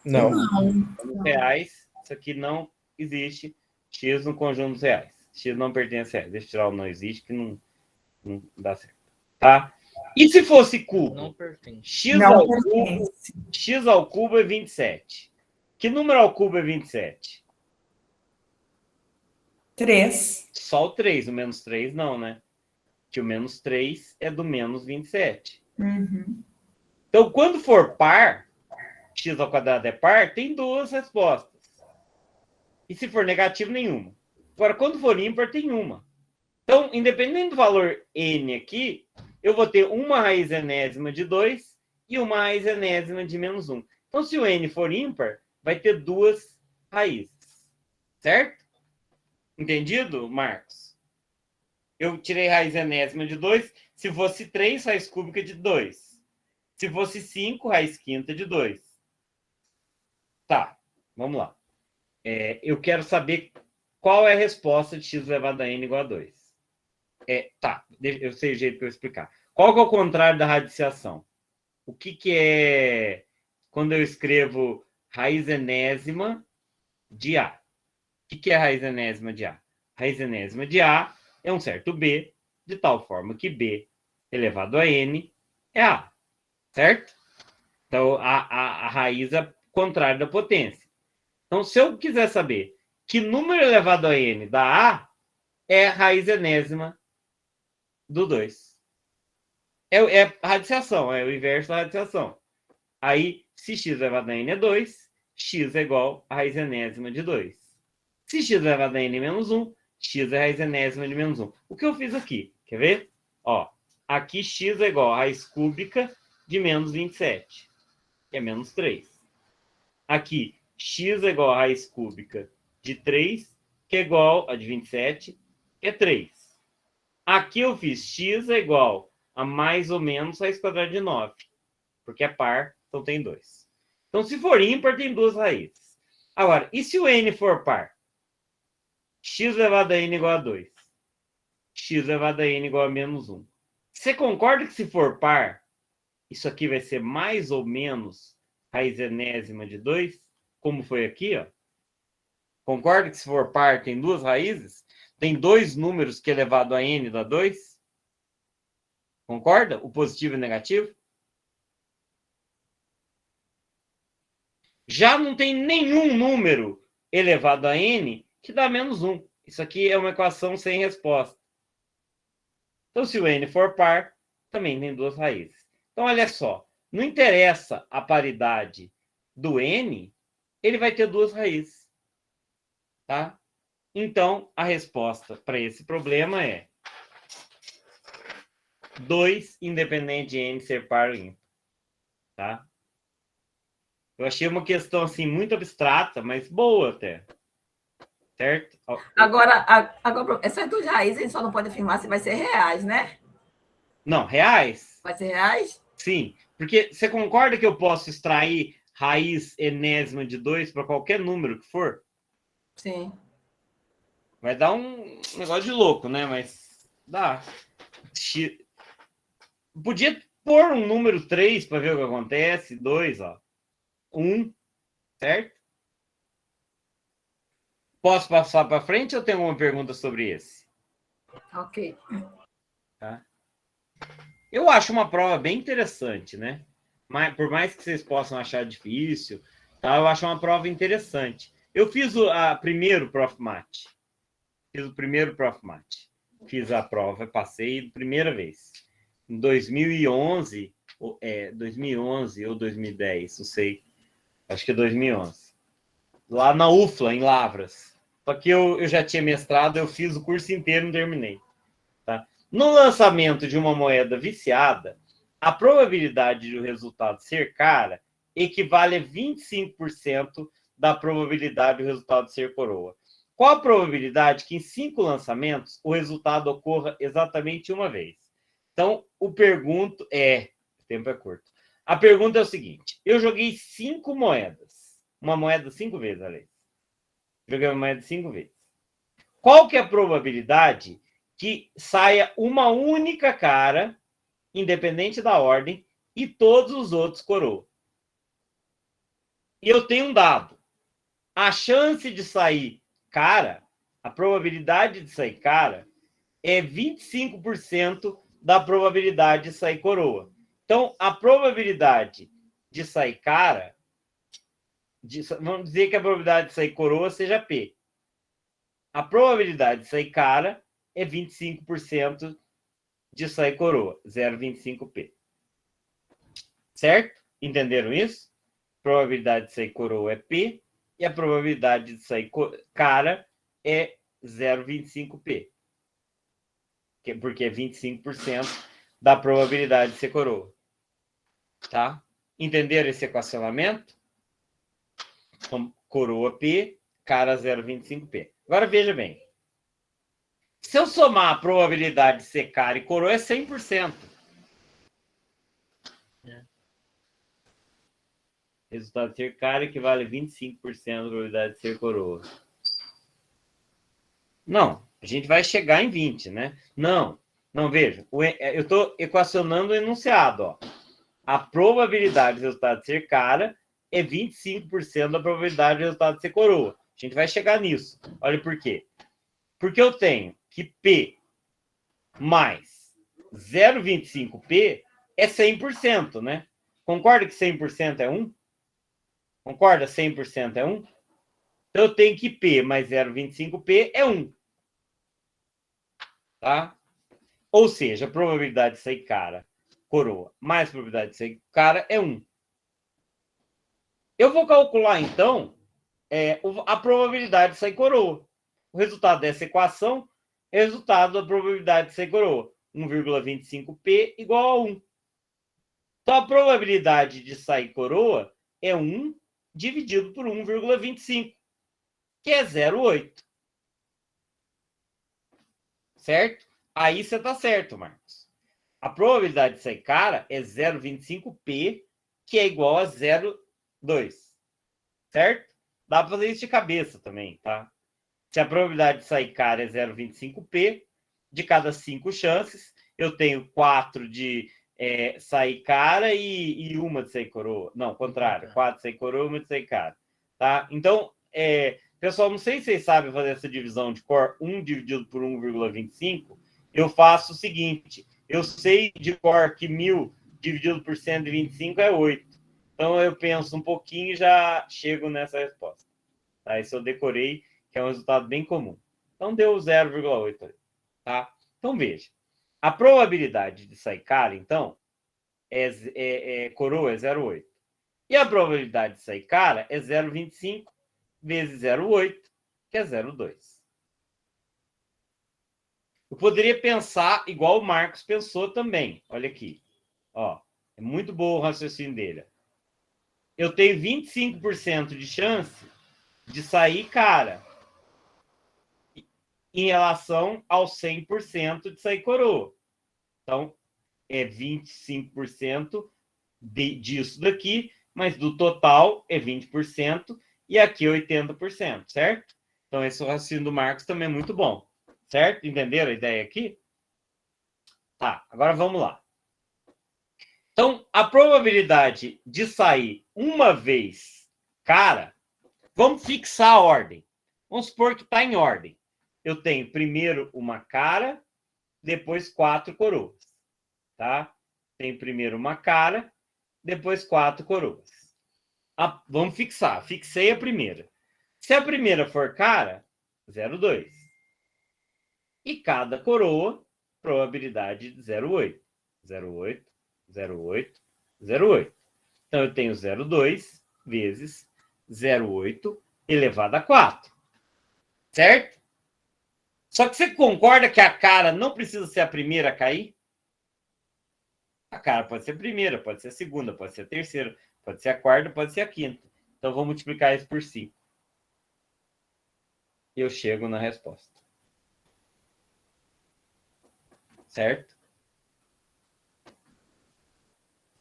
Não. Nos reais, isso aqui não existe. X no conjunto dos reais. X não pertence a reais. Deixa eu tirar o não existe, que não dá certo. Tá? E se fosse cubo? Não pertence. X ao cubo é 27. Que número ao cubo é 27? 3. Só o 3. O menos 3 não, né? Que o menos 3 é do menos 27. Uhum. Então, quando for par, x ao quadrado é par, tem 2 respostas. E se for negativo, nenhuma. Agora, quando for ímpar, tem uma. Então, independente do valor n aqui, eu vou ter uma raiz enésima de 2 e uma raiz enésima de menos 1. Então, se o n for ímpar, vai ter 2 raízes. Certo? Entendido, Marcos? Eu tirei raiz enésima de 2. Se fosse 3, raiz cúbica de 2. Se fosse 5, raiz quinta de 2. Tá, vamos lá. Eu quero saber qual é a resposta de x elevado a n igual a 2. Tá, eu sei o jeito que eu vou explicar. Qual que é o contrário da radiciação? O que é quando eu escrevo raiz enésima de A? O que é raiz enésima de A? Raiz enésima de A é um certo B, de tal forma que B elevado a n é A. Certo? Então, a raiz é contrária da potência. Então, se eu quiser saber que número elevado a n dá A, é a raiz enésima do 2. É radiciação, é o inverso da radiciação. Aí, se x elevado a n é 2, x é igual a raiz enésima de 2. Se x elevado a n é menos 1, x é a raiz enésima de menos 1. O que eu fiz aqui? Quer ver? Ó, aqui x é igual a raiz cúbica de menos 27, que é menos 3. Aqui, x é igual a raiz cúbica de 3, que é igual a de 27, que é 3. Aqui eu fiz x é igual a mais ou menos raiz quadrada de 9, porque é par, então tem 2. Então, se for ímpar, tem 2 raízes. Agora, e se o n for par? X elevado a n igual a 2. X elevado a n igual a menos 1. Você concorda que se for par, isso aqui vai ser mais ou menos raiz enésima de 2, como foi aqui, ó? Concorda que se for par tem 2 raízes? Tem 2 números que elevado a n dá 2? Concorda? O positivo e o negativo? Já não tem nenhum número elevado a n que dá menos 1. Isso aqui é uma equação sem resposta. Então, se o n for par, também tem 2 raízes. Então, olha só, não interessa a paridade do n, ele vai ter 2 raízes. Tá? Então, a resposta para esse problema é 2, independente de n ser par ou ímpar. Tá? Eu achei uma questão assim muito abstrata, mas boa até. Certo? Agora essas 2 raízes a gente só não pode afirmar se vai ser reais, né? Não, reais? Vai ser reais? Sim, porque você concorda que eu posso extrair raiz enésima de 2 para qualquer número que for? Sim. Vai dar um negócio de louco, né? Mas dá. Podia pôr um número 3 para ver o que acontece. 2, ó. 1, certo? Posso passar para frente ou tem alguma pergunta sobre esse? Ok. Tá? Eu acho uma prova bem interessante, né? Mas, por mais que vocês possam achar difícil, tá? Eu acho uma prova interessante. Eu fiz o primeiro Prof. Mate. Fiz a prova, passei primeira vez. Em 2011 ou 2010, não sei. Acho que é 2011. Lá na UFLA, em Lavras. Só que eu já tinha mestrado, eu fiz o curso inteiro e não terminei. Tá? No lançamento de uma moeda viciada, a probabilidade de o resultado ser cara equivale a 25% da probabilidade do resultado ser coroa. Qual a probabilidade que em 5 lançamentos o resultado ocorra exatamente uma vez? Então, o pergunto é... O tempo é curto. A pergunta é o seguinte. Eu joguei 5 moedas. Uma moeda 5 vezes, Alex. Joguei uma moeda 5 vezes. Qual que é a probabilidade que saia uma única cara, independente da ordem, e todos os outros coroa? E eu tenho um dado. A chance de sair cara, a probabilidade de sair cara, é 25% da probabilidade de sair coroa. Então, a probabilidade de sair cara, vamos dizer que a probabilidade de sair coroa seja P. A probabilidade de sair cara é 25% de sair coroa, 0,25P. Certo? Entenderam isso? Probabilidade de sair coroa é P e a probabilidade de sair cara é 0,25P. Porque é 25% da probabilidade de ser coroa. Tá? Entenderam esse equacionamento? Então, coroa P, cara 0,25P. Agora veja bem. Se eu somar a probabilidade de ser cara e coroa, é 100%. Resultado de ser cara equivale a 25% da probabilidade de ser coroa. Não, a gente vai chegar em 20, né? Não, veja. Eu estou equacionando o enunciado. Ó. A probabilidade do resultado de ser cara é 25% da probabilidade do resultado de ser coroa. A gente vai chegar nisso. Olha por quê. Porque eu tenho que P mais 0,25P é 100%, né? Concorda que 100% é 1? Concorda? 100% é 1? Então, eu tenho que P mais 0,25P é 1. Tá? Ou seja, a probabilidade de sair cara, coroa, mais a probabilidade de sair cara é 1. Eu vou calcular, então, a probabilidade de sair coroa. O resultado dessa equação é o resultado da probabilidade de sair coroa. 1,25P igual a 1. Então, a probabilidade de sair coroa é 1 dividido por 1,25, que é 0,8. Certo? Aí você está certo, Marcos. A probabilidade de sair cara é 0,25P, que é igual a 0,2. Certo? Dá para fazer isso de cabeça também, tá? Se a probabilidade de sair cara é 0,25P, de cada 5 chances, eu tenho 4 de sair cara e uma de sair coroa. Não, contrário. 4 de sair coroa e uma de sair cara. Tá? Então, pessoal, não sei se vocês sabem fazer essa divisão de cor, 1 dividido por 1,25. Eu faço o seguinte, eu sei de cor que 1.000 dividido por 125 é 8. Então, eu penso um pouquinho e já chego nessa resposta. Tá? Isso eu decorei, que é um resultado bem comum. Então, deu 0,8. Tá? Então, veja. A probabilidade de sair cara, então, coroa é 0,8. E a probabilidade de sair cara é 0,25 vezes 0,8, que é 0,2. Eu poderia pensar igual o Marcos pensou também. Olha aqui. Ó, é muito bom o raciocínio dele. Eu tenho 25% de chance de sair cara em relação ao 100% de sair coroa. Então, é 25% disso daqui, mas do total é 20% e aqui 80%, certo? Então, esse raciocínio do Marcos também é muito bom, certo? Entenderam a ideia aqui? Tá, agora vamos lá. Então, a probabilidade de sair uma vez cara, vamos fixar a ordem. Vamos supor que está em ordem. Eu tenho primeiro uma cara, depois 4 coroas. Tá? Tem primeiro uma cara, depois 4 coroas. Vamos fixar. Fixei a primeira. Se a primeira for cara, 0,2. E cada coroa, probabilidade de 0,8. 0,8, 0,8, 0,8. Então, eu tenho 0,2 vezes 0,8 elevado a 4. Certo? Só que você concorda que a cara não precisa ser a primeira a cair? A cara pode ser a primeira, pode ser a segunda, pode ser a terceira, pode ser a quarta, pode ser a quinta. Então, vou multiplicar isso por 5. E eu chego na resposta. Certo?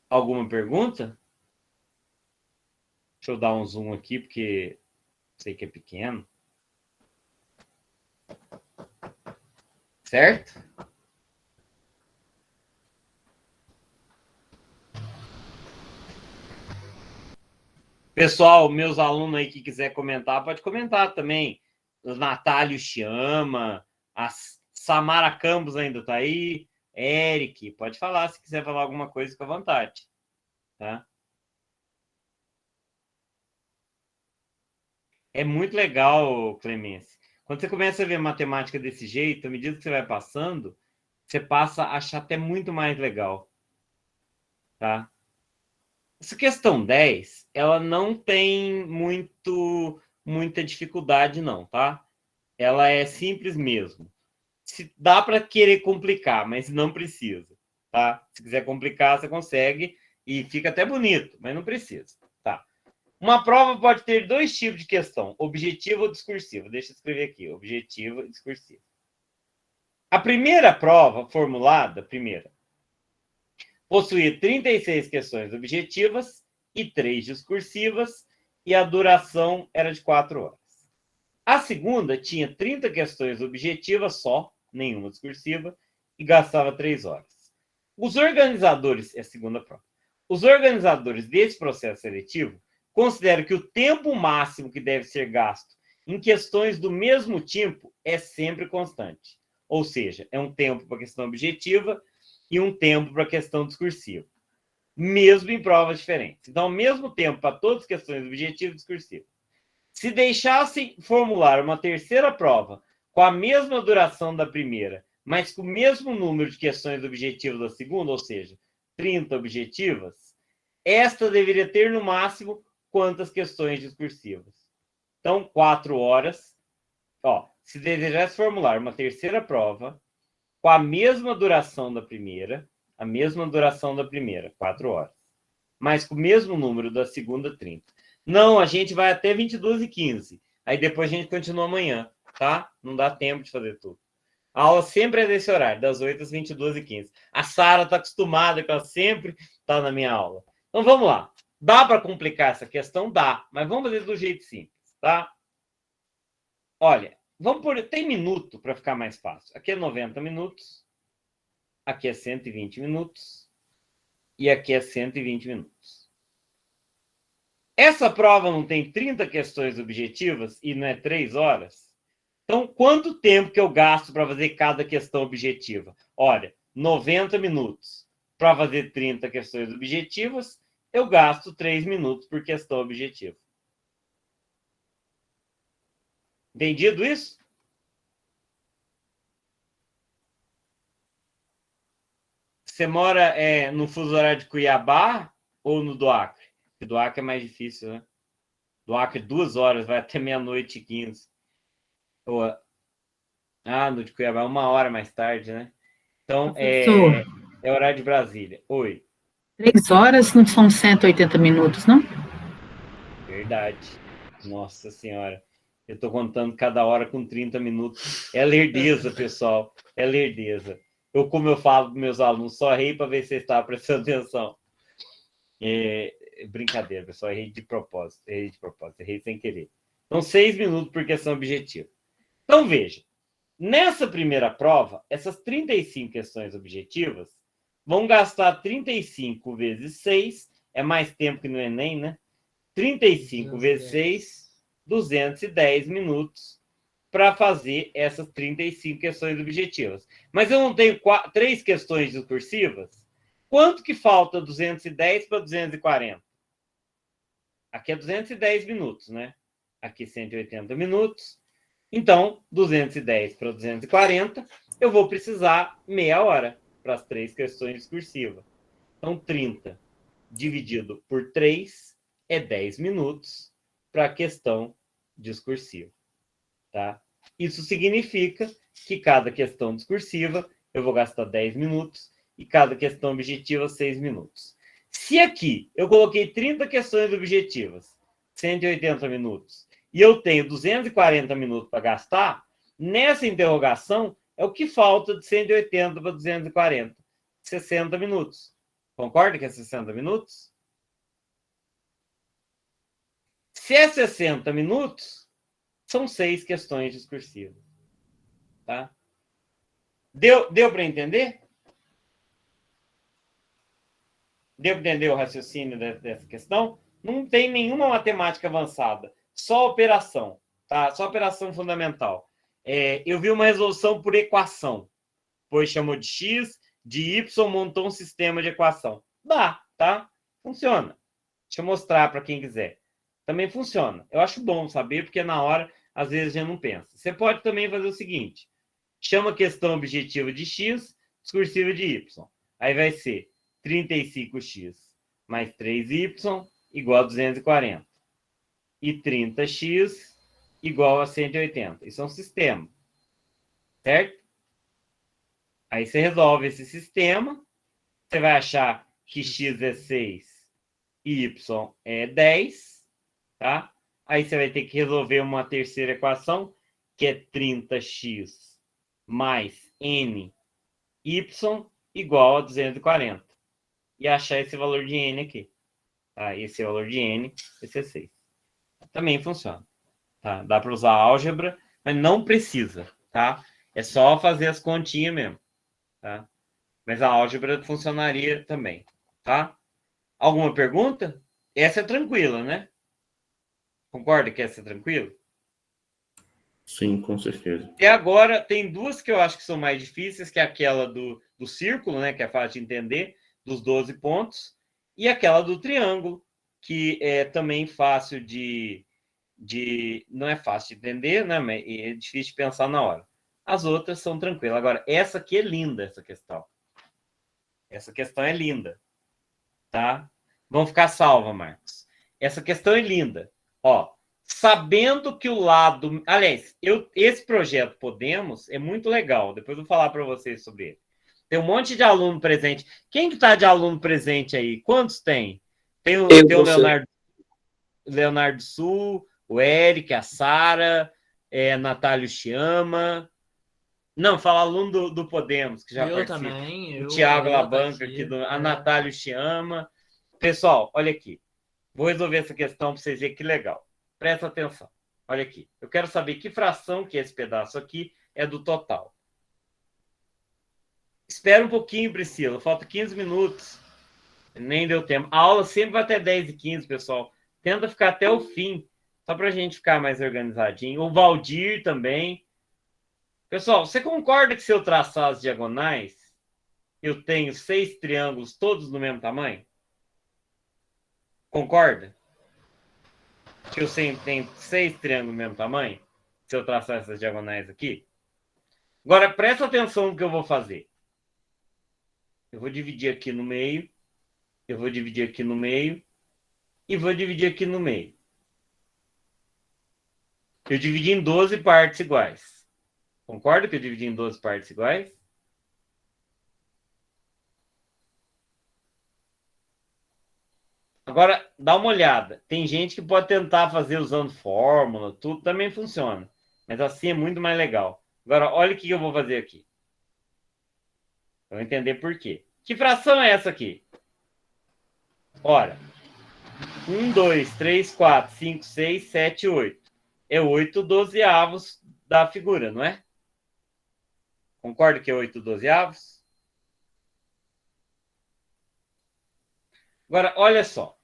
Alguma pergunta? Deixa eu dar um zoom aqui, porque sei que é pequeno. Certo? Pessoal, meus alunos aí que quiser comentar, pode comentar também. O Natálio chama, a Samara Campos ainda está aí, Eric, pode falar se quiser falar alguma coisa, fica à vontade. Tá? É muito legal, Clemence. Quando você começa a ver matemática desse jeito, à medida que você vai passando, você passa a achar até muito mais legal. Tá? Essa questão 10, ela não tem muita dificuldade, não, tá? Ela é simples mesmo. Dá para querer complicar, mas não precisa, tá? Se quiser complicar, você consegue e fica até bonito, mas não precisa, tá? Uma prova pode ter 2 tipos de questão, objetiva ou discursiva. Deixa eu escrever aqui, objetiva e discursiva. A primeira prova formulada, possuía 36 questões objetivas e 3 discursivas, e a duração era de 4 horas. A segunda tinha 30 questões objetivas só, nenhuma discursiva, e gastava 3 horas. Os organizadores, é a segunda prova, os organizadores desse processo seletivo consideram que o tempo máximo que deve ser gasto em questões do mesmo tipo é sempre constante. Ou seja, é um tempo para a questão objetiva e um tempo para a questão discursiva, mesmo em provas diferentes. Então, ao mesmo tempo para todas as questões objetivas e discursivas. Se deixassem formular uma terceira prova com a mesma duração da primeira, mas com o mesmo número de questões objetivas da segunda, ou seja, 30 objetivas, esta deveria ter, no máximo, quantas questões discursivas? Então, 4 horas. Se desejasse formular uma terceira prova com a mesma duração da primeira, 4 horas, mas com o mesmo número da segunda, 30. Não, a gente vai até 22h15. Aí depois a gente continua amanhã, tá? Não dá tempo de fazer tudo. A aula sempre é desse horário, das 8 às 22h15. A Sara está acostumada, que ela sempre está na minha aula. Então, vamos lá. Dá para complicar essa questão? Dá, mas vamos fazer do jeito simples, tá? Olha, tem minuto para ficar mais fácil. Aqui é 90 minutos, aqui é 120 minutos e aqui é 120 minutos. Essa prova não tem 30 questões objetivas e não é 3 horas? Então, quanto tempo que eu gasto para fazer cada questão objetiva? Olha, 90 minutos. Para fazer 30 questões objetivas, eu gasto 3 minutos por questão objetiva. Entendido isso? Você mora no fuso horário de Cuiabá ou no do Acre? Porque do Acre é mais difícil, né? Do Acre, 2 horas, vai até 00h15. No de Cuiabá, 1 hora mais tarde, né? Então, é horário de Brasília. Oi. 3 horas não são 180 minutos, não? Verdade. Nossa Senhora. Eu estou contando cada hora com 30 minutos. É lerdeza, pessoal. É lerdeza. Como eu falo para meus alunos, só errei para ver se vocês estavam prestando atenção. Brincadeira, pessoal. Errei de propósito. Errei sem querer. Então, 6 minutos por questão objetiva. Então, veja. Nessa primeira prova, essas 35 questões objetivas vão gastar 35 vezes 6. É mais tempo que no Enem, né? 35 vezes 6, 210 minutos para fazer essas 35 questões objetivas. Mas eu não tenho 3 questões discursivas? Quanto que falta 210 para 240? Aqui é 210 minutos, né? Aqui 180 minutos. Então, 210 para 240, eu vou precisar meia hora para as 3 questões discursivas. Então, 30 dividido por 3 é 10 minutos para a questão discursiva. Tá? Isso significa que cada questão discursiva eu vou gastar 10 minutos e cada questão objetiva 6 minutos. Se aqui eu coloquei 30 questões objetivas, 180 minutos, e eu tenho 240 minutos para gastar, nessa interrogação é o que falta de 180 para 240, 60 minutos. Concorda que é 60 minutos? Se é 60 minutos, são 6 questões discursivas. Tá? Deu para entender? Deu para entender o raciocínio dessa questão? Não tem nenhuma matemática avançada, só operação, tá? Só operação fundamental. Eu vi uma resolução por equação, pois chamou de x, de y, montou um sistema de equação. Dá, tá? Funciona. Deixa eu mostrar para quem quiser. Também funciona. Eu acho bom saber, porque na hora, às vezes, a gente não pensa. Você pode também fazer o seguinte, chama a questão objetiva de x, discursiva de y. Aí vai ser 35x mais 3y igual a 240. E 30x igual a 180. Isso é um sistema. Certo? Aí você resolve esse sistema. Você vai achar que x é 6 e y é 10. Tá? Aí você vai ter que resolver uma terceira equação, que é 30x mais n y igual a 240. E achar esse valor de n aqui. Tá? Esse é o valor de n, esse é 6. Também funciona. Tá? Dá para usar álgebra, mas não precisa. Tá? É só fazer as continhas mesmo. Tá? Mas a álgebra funcionaria também. Tá? Alguma pergunta? Essa é tranquila, né? Concorda que essa é tranquila? Sim, com certeza. E agora, tem duas que eu acho que são mais difíceis, que é aquela do círculo, né, que é fácil de entender, dos 12 pontos, e aquela do triângulo, que é também fácil não é fácil de entender, né, mas é difícil de pensar na hora. As outras são tranquilas. Agora, essa aqui é linda, essa questão. Essa questão é linda. Tá? Vão ficar salva, Marcos. Essa questão é linda. Ó, sabendo que o lado... Aliás, esse projeto Podemos é muito legal. Depois eu vou falar para vocês sobre ele. Tem um monte de aluno presente. Quem que está de aluno presente aí? Quantos tem? Tem o Leonardo Sul, o Eric, a Sara, Natália Chiama. Não, fala aluno do Podemos, que já participa. Também, o Tiago Labanca, a Natália Chiama. Pessoal, olha aqui. Vou resolver essa questão para vocês verem que legal. Presta atenção. Olha aqui. Eu quero saber que fração que esse pedaço aqui é do total. Espera um pouquinho, Priscila. Falta 15 minutos. Nem deu tempo. A aula sempre vai até 10 e 15, pessoal. Tenta ficar até o fim, só para a gente ficar mais organizadinho. O Valdir também. Pessoal, você concorda que se eu traçar as diagonais, eu tenho 6 triângulos todos do mesmo tamanho? Concorda? Que eu sempre tenho 6 triângulos do mesmo tamanho? Se eu traçar essas diagonais aqui? Agora, presta atenção no que eu vou fazer. Eu vou dividir aqui no meio. Eu vou dividir aqui no meio. E vou dividir aqui no meio. Eu dividi em 12 partes iguais. Concorda que eu dividi em 12 partes iguais? Agora, dá uma olhada. Tem gente que pode tentar fazer usando fórmula, tudo também funciona. Mas assim é muito mais legal. Agora, olha o que eu vou fazer aqui. Vou entender por quê. Que fração é essa aqui? Ora, 1, 2, 3, 4, 5, 6, 7, 8. É 8 dozeavos da figura, não é? Concorda que é 8 dozeavos? Agora, olha só.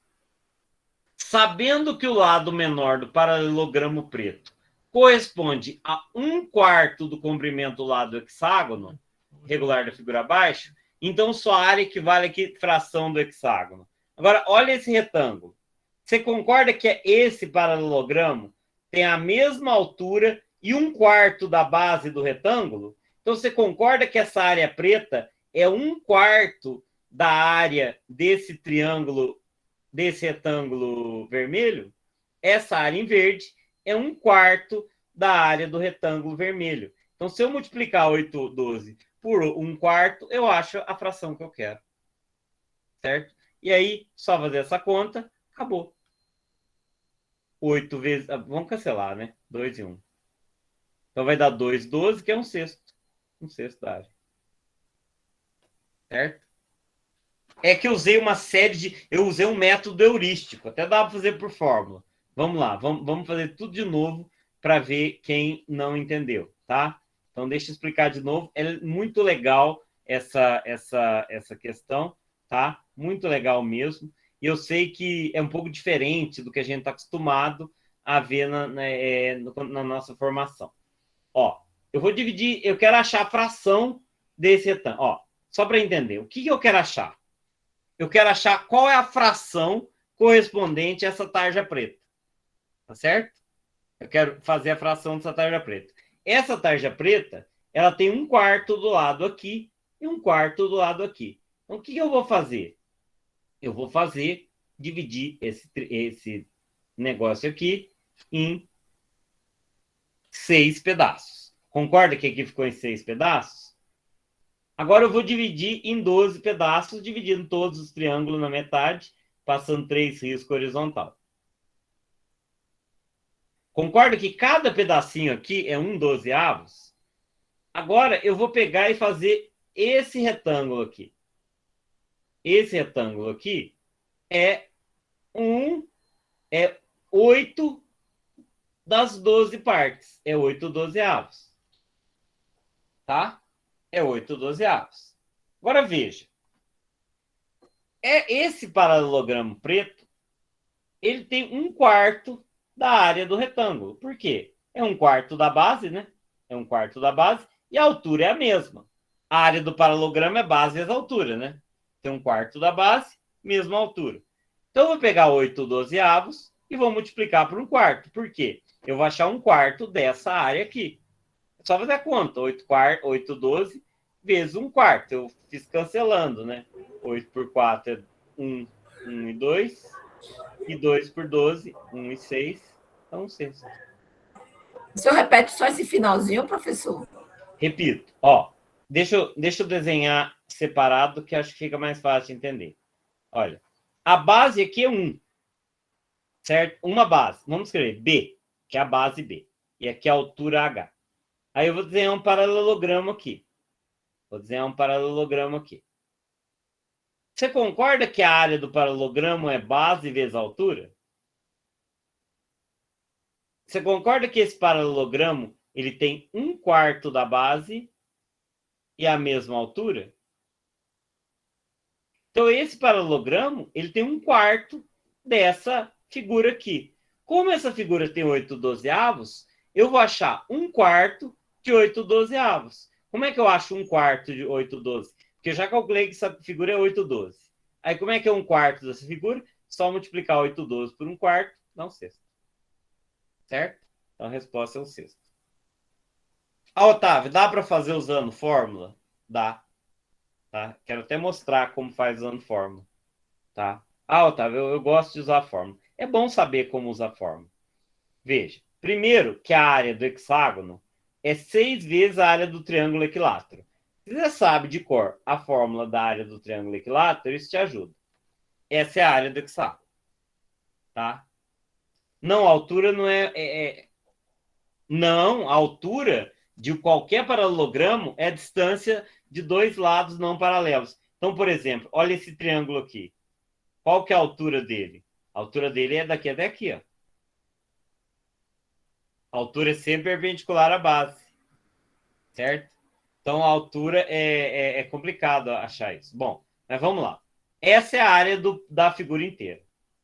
Sabendo que o lado menor do paralelogramo preto corresponde a 1/4 do comprimento do lado hexágono, regular da figura abaixo, então sua área equivale a que fração do hexágono. Agora, olha esse retângulo. Você concorda que esse paralelogramo tem a mesma altura e 1/4 da base do retângulo? Então, você concorda que essa área preta é 1/4 da área desse triângulo desse retângulo vermelho, essa área em verde é 1/4 da área do retângulo vermelho. Então, se eu multiplicar 8/12 por 1/4, eu acho a fração que eu quero. Certo? E aí, só fazer essa conta, acabou. 8 vezes... Vamos cancelar, né? 2 e 1. Então, vai dar 2/12, que é 1/6. 1/6 da área. Certo? É que eu usei uma série de... Eu usei um método heurístico. Até dá para fazer por fórmula. Vamos lá. Vamos fazer tudo de novo para ver quem não entendeu, tá? Então, deixa eu explicar de novo. É muito legal essa questão, tá? Muito legal mesmo. E eu sei que é um pouco diferente do que a gente está acostumado a ver na nossa formação. Ó, eu vou dividir... Eu quero achar a fração desse retângulo. Ó, só para entender. O que eu quero achar? Eu quero achar qual é a fração correspondente a essa tarja preta. Tá certo? Eu quero fazer a fração dessa tarja preta. Essa tarja preta, ela tem 1/4 do lado aqui e 1/4 do lado aqui. Então, o que eu vou fazer? Eu vou dividir esse negócio aqui em 6 pedaços. Concorda que aqui ficou em 6 pedaços? Agora eu vou dividir em 12 pedaços, dividindo todos os triângulos na metade, passando 3 riscos horizontal. Concorda que cada pedacinho aqui é 1/12? Agora eu vou pegar e fazer esse retângulo aqui. Esse retângulo aqui é 8 das 12 partes. É 8/12. Tá? É 8/12. Agora veja. Esse paralelogramo preto, ele tem 1/4 da área do retângulo. Por quê? É 1/4 da base, né? É 1/4 da base e a altura é a mesma. A área do paralelogramo é base vezes altura, né? Tem 1/4 da base, mesma altura. Então, eu vou pegar 8/12 e vou multiplicar por 1/4. Por quê? Eu vou achar 1/4 dessa área aqui. É só fazer a conta. 8/12 vezes 1/4. Eu fiz cancelando, né? 8 por 4 é 1, 1 e 2. E 2 por 12, 1 e 6. Então, 6. O senhor repete só esse finalzinho, professor? Repito. Ó, deixa eu desenhar separado, que acho que fica mais fácil de entender. Olha, a base aqui é 1. Certo? Uma base. Vamos escrever B, que é a base B. E aqui é a altura H. Aí eu vou desenhar um paralelogramo aqui. Você concorda que a área do paralelogramo é base vezes altura? Você concorda que esse paralelogramo ele tem 1/4 da base e a mesma altura? Então, esse paralelogramo ele tem 1/4 dessa figura aqui. Como essa figura tem 8/12, eu vou achar 1/4 de 8/12. Como é que eu acho 1/4 de 8/12? Porque eu já calculei que essa figura é 8/12. Aí, como é que é 1/4 dessa figura? Só multiplicar 8/12 por 1/4, dá 1/6. Certo? Então, a resposta é 1/6. Otávio, dá para fazer usando fórmula? Dá. Tá? Quero até mostrar como faz usando fórmula. Tá? Otávio, eu gosto de usar fórmula. É bom saber como usar fórmula. Veja. Primeiro, que a área do hexágono é 6 vezes a área do triângulo equilátero. Se você sabe de cor a fórmula da área do triângulo equilátero, isso te ajuda. Essa é a área do hexágono. Tá? Não, a altura não Não, a altura de qualquer paralelogramo é a distância de dois lados não paralelos. Então, por exemplo, olha esse triângulo aqui. Qual que é a altura dele? A altura dele é daqui até aqui, ó. A altura é sempre perpendicular à base. Certo? Então, a altura é complicado achar isso. Bom, mas vamos lá. Essa é a área da figura inteira.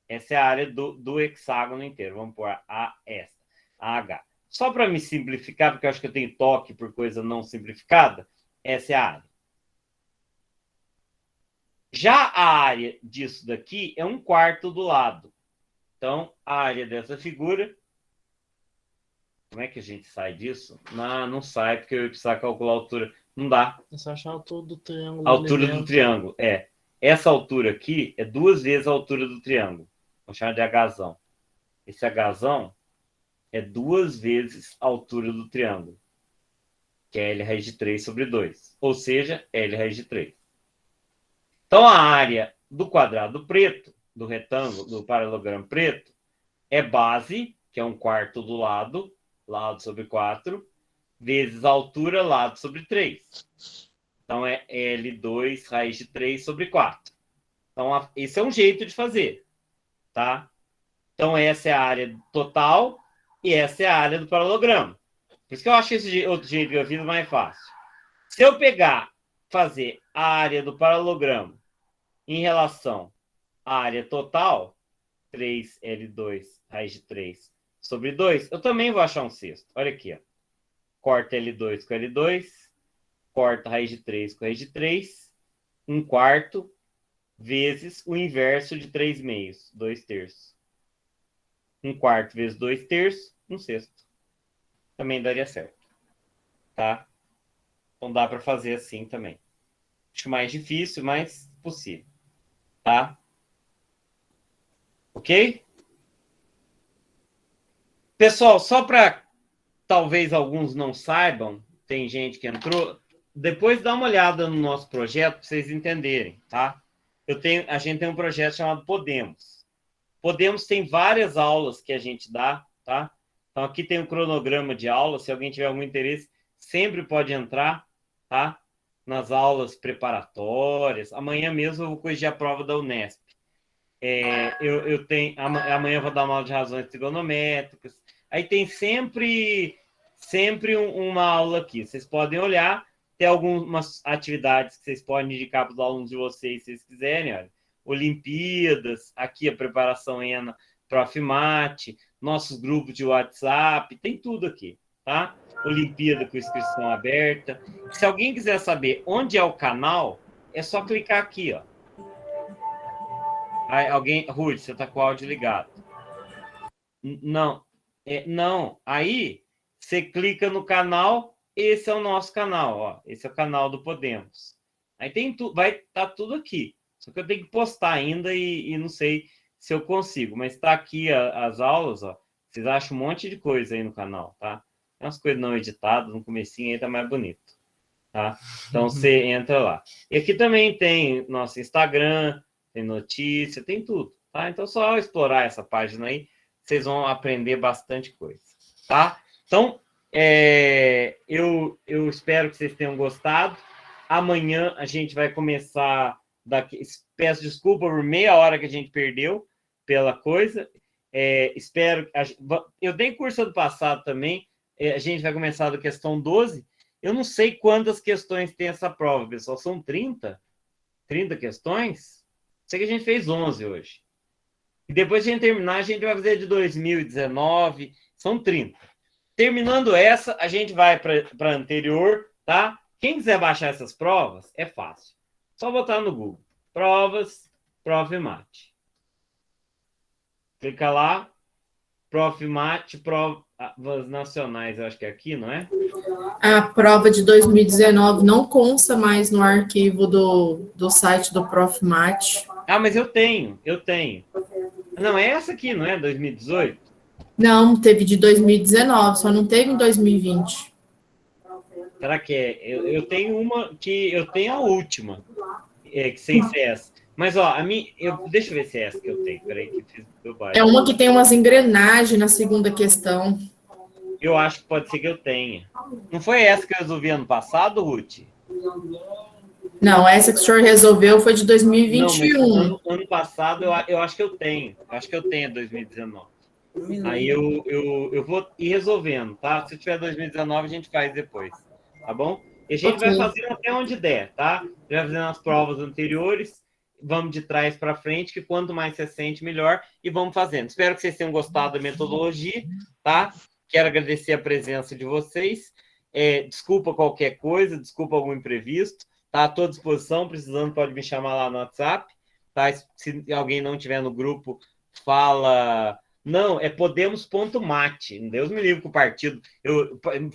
Essa é a área do hexágono inteiro. Vamos pôr a H. Só para me simplificar, porque eu acho que eu tenho toque por coisa não simplificada, essa é a área. Já a área disso daqui é 1/4 do lado. Então, a área dessa figura... Como é que a gente sai disso? Não sai, porque eu ia precisar calcular a altura. Não dá. É só achar a altura do triângulo. A altura do triângulo, essa altura aqui é 2 vezes a altura do triângulo. Vamos chamar de Hzão. Esse Hzão é 2 vezes a altura do triângulo, que é L raiz de 3 sobre 2, ou seja, L raiz de 3. Então, a área do quadrado preto, do retângulo, do paralelogramo preto, é base, que é 1/4 do lado sobre 4, vezes a altura, lado sobre 3. Então, é L2 raiz de 3 sobre 4. Então, esse é um jeito de fazer, tá? Então, essa é a área total e essa é a área do paralelogramo. Por isso que eu acho esse outro jeito que eu fiz mais fácil. Se eu fazer a área do paralelogramo em relação à área total, 3L2 raiz de 3 sobre 2, eu também vou achar um sexto. Olha aqui, ó. Corta L2 com L2, corta raiz de 3 com raiz de 3, 1/4 vezes o inverso de 3 meios, 2/3. 1/4 vezes 2/3, 1/6. Também daria certo. Tá? Então dá para fazer assim também. Acho mais difícil, mas possível. Tá? Ok? Pessoal, só para talvez alguns não saibam, tem gente que entrou, depois dá uma olhada no nosso projeto para vocês entenderem, tá? A gente tem um projeto chamado Podemos. Podemos tem várias aulas que a gente dá, tá? Então aqui tem um cronograma de aulas, se alguém tiver algum interesse, sempre pode entrar, tá? Nas aulas preparatórias. Amanhã mesmo eu vou corrigir a prova da Unesp. Amanhã eu vou dar uma aula de razões trigonométricas. Aí tem sempre uma aula aqui. Vocês podem olhar, tem algumas atividades que vocês podem indicar para os alunos de vocês, se vocês quiserem. Olha. Olimpíadas, aqui a preparação ENA, Profimate, nossos grupos de WhatsApp, tem tudo aqui, tá? Olimpíada com inscrição aberta. Se alguém quiser saber onde é o canal, é só clicar aqui, ó. Aí, Ruth, você está com o áudio ligado. Não. Não. Aí, você clica no canal, esse é o nosso canal, ó. Esse é o canal do Podemos. Aí vai estar tudo aqui. Só que eu tenho que postar ainda e não sei se eu consigo. Mas está aqui as aulas, ó. Vocês acham um monte de coisa aí no canal, tá? Tem umas coisas não editadas, no comecinho aí tá mais bonito, tá? Então, você entra lá. E aqui também tem nosso Instagram, tem notícia, tem tudo, tá? Então, só explorar essa página aí, vocês vão aprender bastante coisa, tá? Então, eu espero que vocês tenham gostado. Amanhã a gente vai começar peço desculpa por meia hora que a gente perdeu pela coisa. Espero... Eu dei curso ano passado também. A gente vai começar da questão 12. Eu não sei quantas questões tem essa prova, pessoal. São 30? 30 questões? Sei que a gente fez 11 hoje. E depois de a gente terminar, a gente vai fazer de 2019. São 30. Terminando essa, a gente vai para a anterior, tá? Quem quiser baixar essas provas, é fácil. Só botar no Google. Provas, Profimate. Clica lá. Profimate, provas nacionais, eu acho que é aqui, não é? A prova de 2019 não consta mais no arquivo do site do Profimate. Ah, mas eu tenho. Não, é essa aqui, não é? 2018? Não, teve de 2019, só não teve em 2020. Será que é? Eu tenho uma que... Eu tenho a última, que sem ser essa. Mas, ó, deixa eu ver se é essa que eu tenho. Peraí, que fiz meu bairro. É uma que tem umas engrenagens na segunda questão. Eu acho que pode ser que eu tenha. Não foi essa que eu resolvi ano passado, Ruth? Não, essa que o senhor resolveu foi de 2021. Não, ano passado eu acho que eu tenho. Acho que eu tenho 2019. Aí eu vou ir resolvendo, tá? Se tiver 2019, a gente faz depois. Tá bom? E a gente vai fazendo até onde der, tá? Já fazendo as provas anteriores. Vamos de trás para frente, que quanto mais recente, melhor. E vamos fazendo. Espero que vocês tenham gostado da metodologia, tá? Quero agradecer a presença de vocês. Desculpa qualquer coisa, desculpa algum imprevisto. Tá à tua disposição, precisando, pode me chamar lá no WhatsApp. Tá? Se alguém não estiver no grupo, fala... Não, é podemos.mate. Deus me livre com o partido.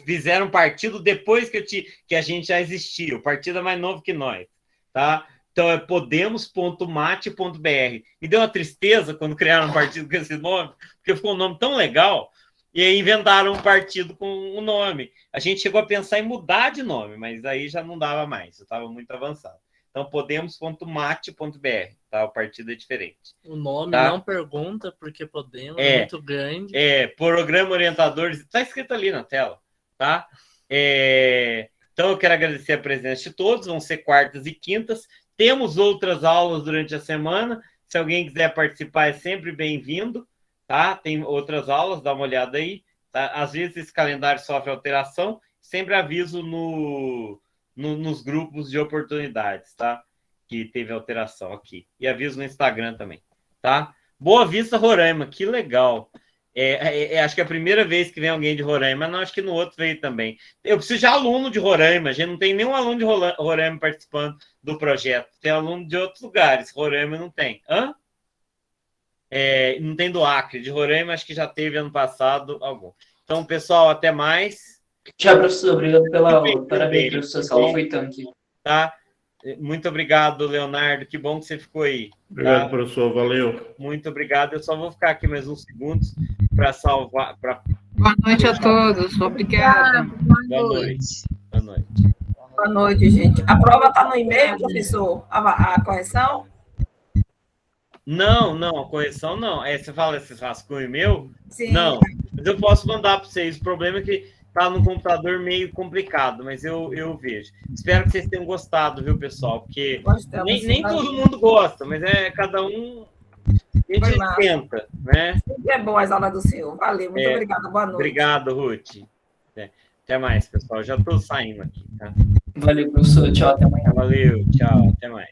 Fizeram um partido depois que a gente já existia. O partido é mais novo que nós. Tá? Então é podemos.mate.br. Me deu uma tristeza quando criaram um partido com esse nome, porque ficou um nome tão legal, e aí inventaram um partido com um nome. A gente chegou a pensar em mudar de nome, mas aí já não dava mais, eu estava muito avançado. Então, podemos.mate.br, tá? O partido é diferente. O nome tá? não pergunta, porque Podemos é muito grande. Programa Orientador, está escrito ali na tela, tá? Então, eu quero agradecer a presença de todos, vão ser quartas e quintas. Temos outras aulas durante a semana, se alguém quiser participar é sempre bem-vindo, tá? Tem outras aulas, dá uma olhada aí. Tá? Às vezes esse calendário sofre alteração, sempre aviso nos grupos de oportunidades, tá? Que teve alteração aqui. E aviso no Instagram também, tá? Boa Vista, Roraima, que legal. Acho que é a primeira vez que vem alguém de Roraima, mas não, acho que no outro veio também. Eu preciso de aluno de Roraima, a gente não tem nenhum aluno de Roraima participando do projeto. Tem aluno de outros lugares, Roraima não tem. Hã? Não tem do Acre, de Roraima acho que já teve ano passado algum. Então, pessoal, até mais. Tchau, professor. Obrigado pela aula. Parabéns, professor. Essa aula foi tanque. Tá? Muito obrigado, Leonardo. Que bom que você ficou aí. Obrigado, tá? professor. Valeu. Muito obrigado. Eu só vou ficar aqui mais uns segundos para salvar. Boa noite a todos. Obrigada. Boa noite. Boa noite. Boa noite, gente. A prova está no e-mail, professor? A correção? Não, a correção não. Você fala esses rascunhos meu? Sim. Não, mas eu posso mandar para vocês. O problema é que está no computador meio complicado, mas eu vejo. Espero que vocês tenham gostado, viu, pessoal? Porque nem todo mundo gosta, mas cada um... A gente tenta, né? É bom as aulas do senhor. Valeu, muito obrigada. Boa noite. Obrigado, Ruth. Até mais, pessoal. Já estou saindo aqui, tá? Valeu, professor. Tchau, até amanhã. Valeu, tchau, até mais.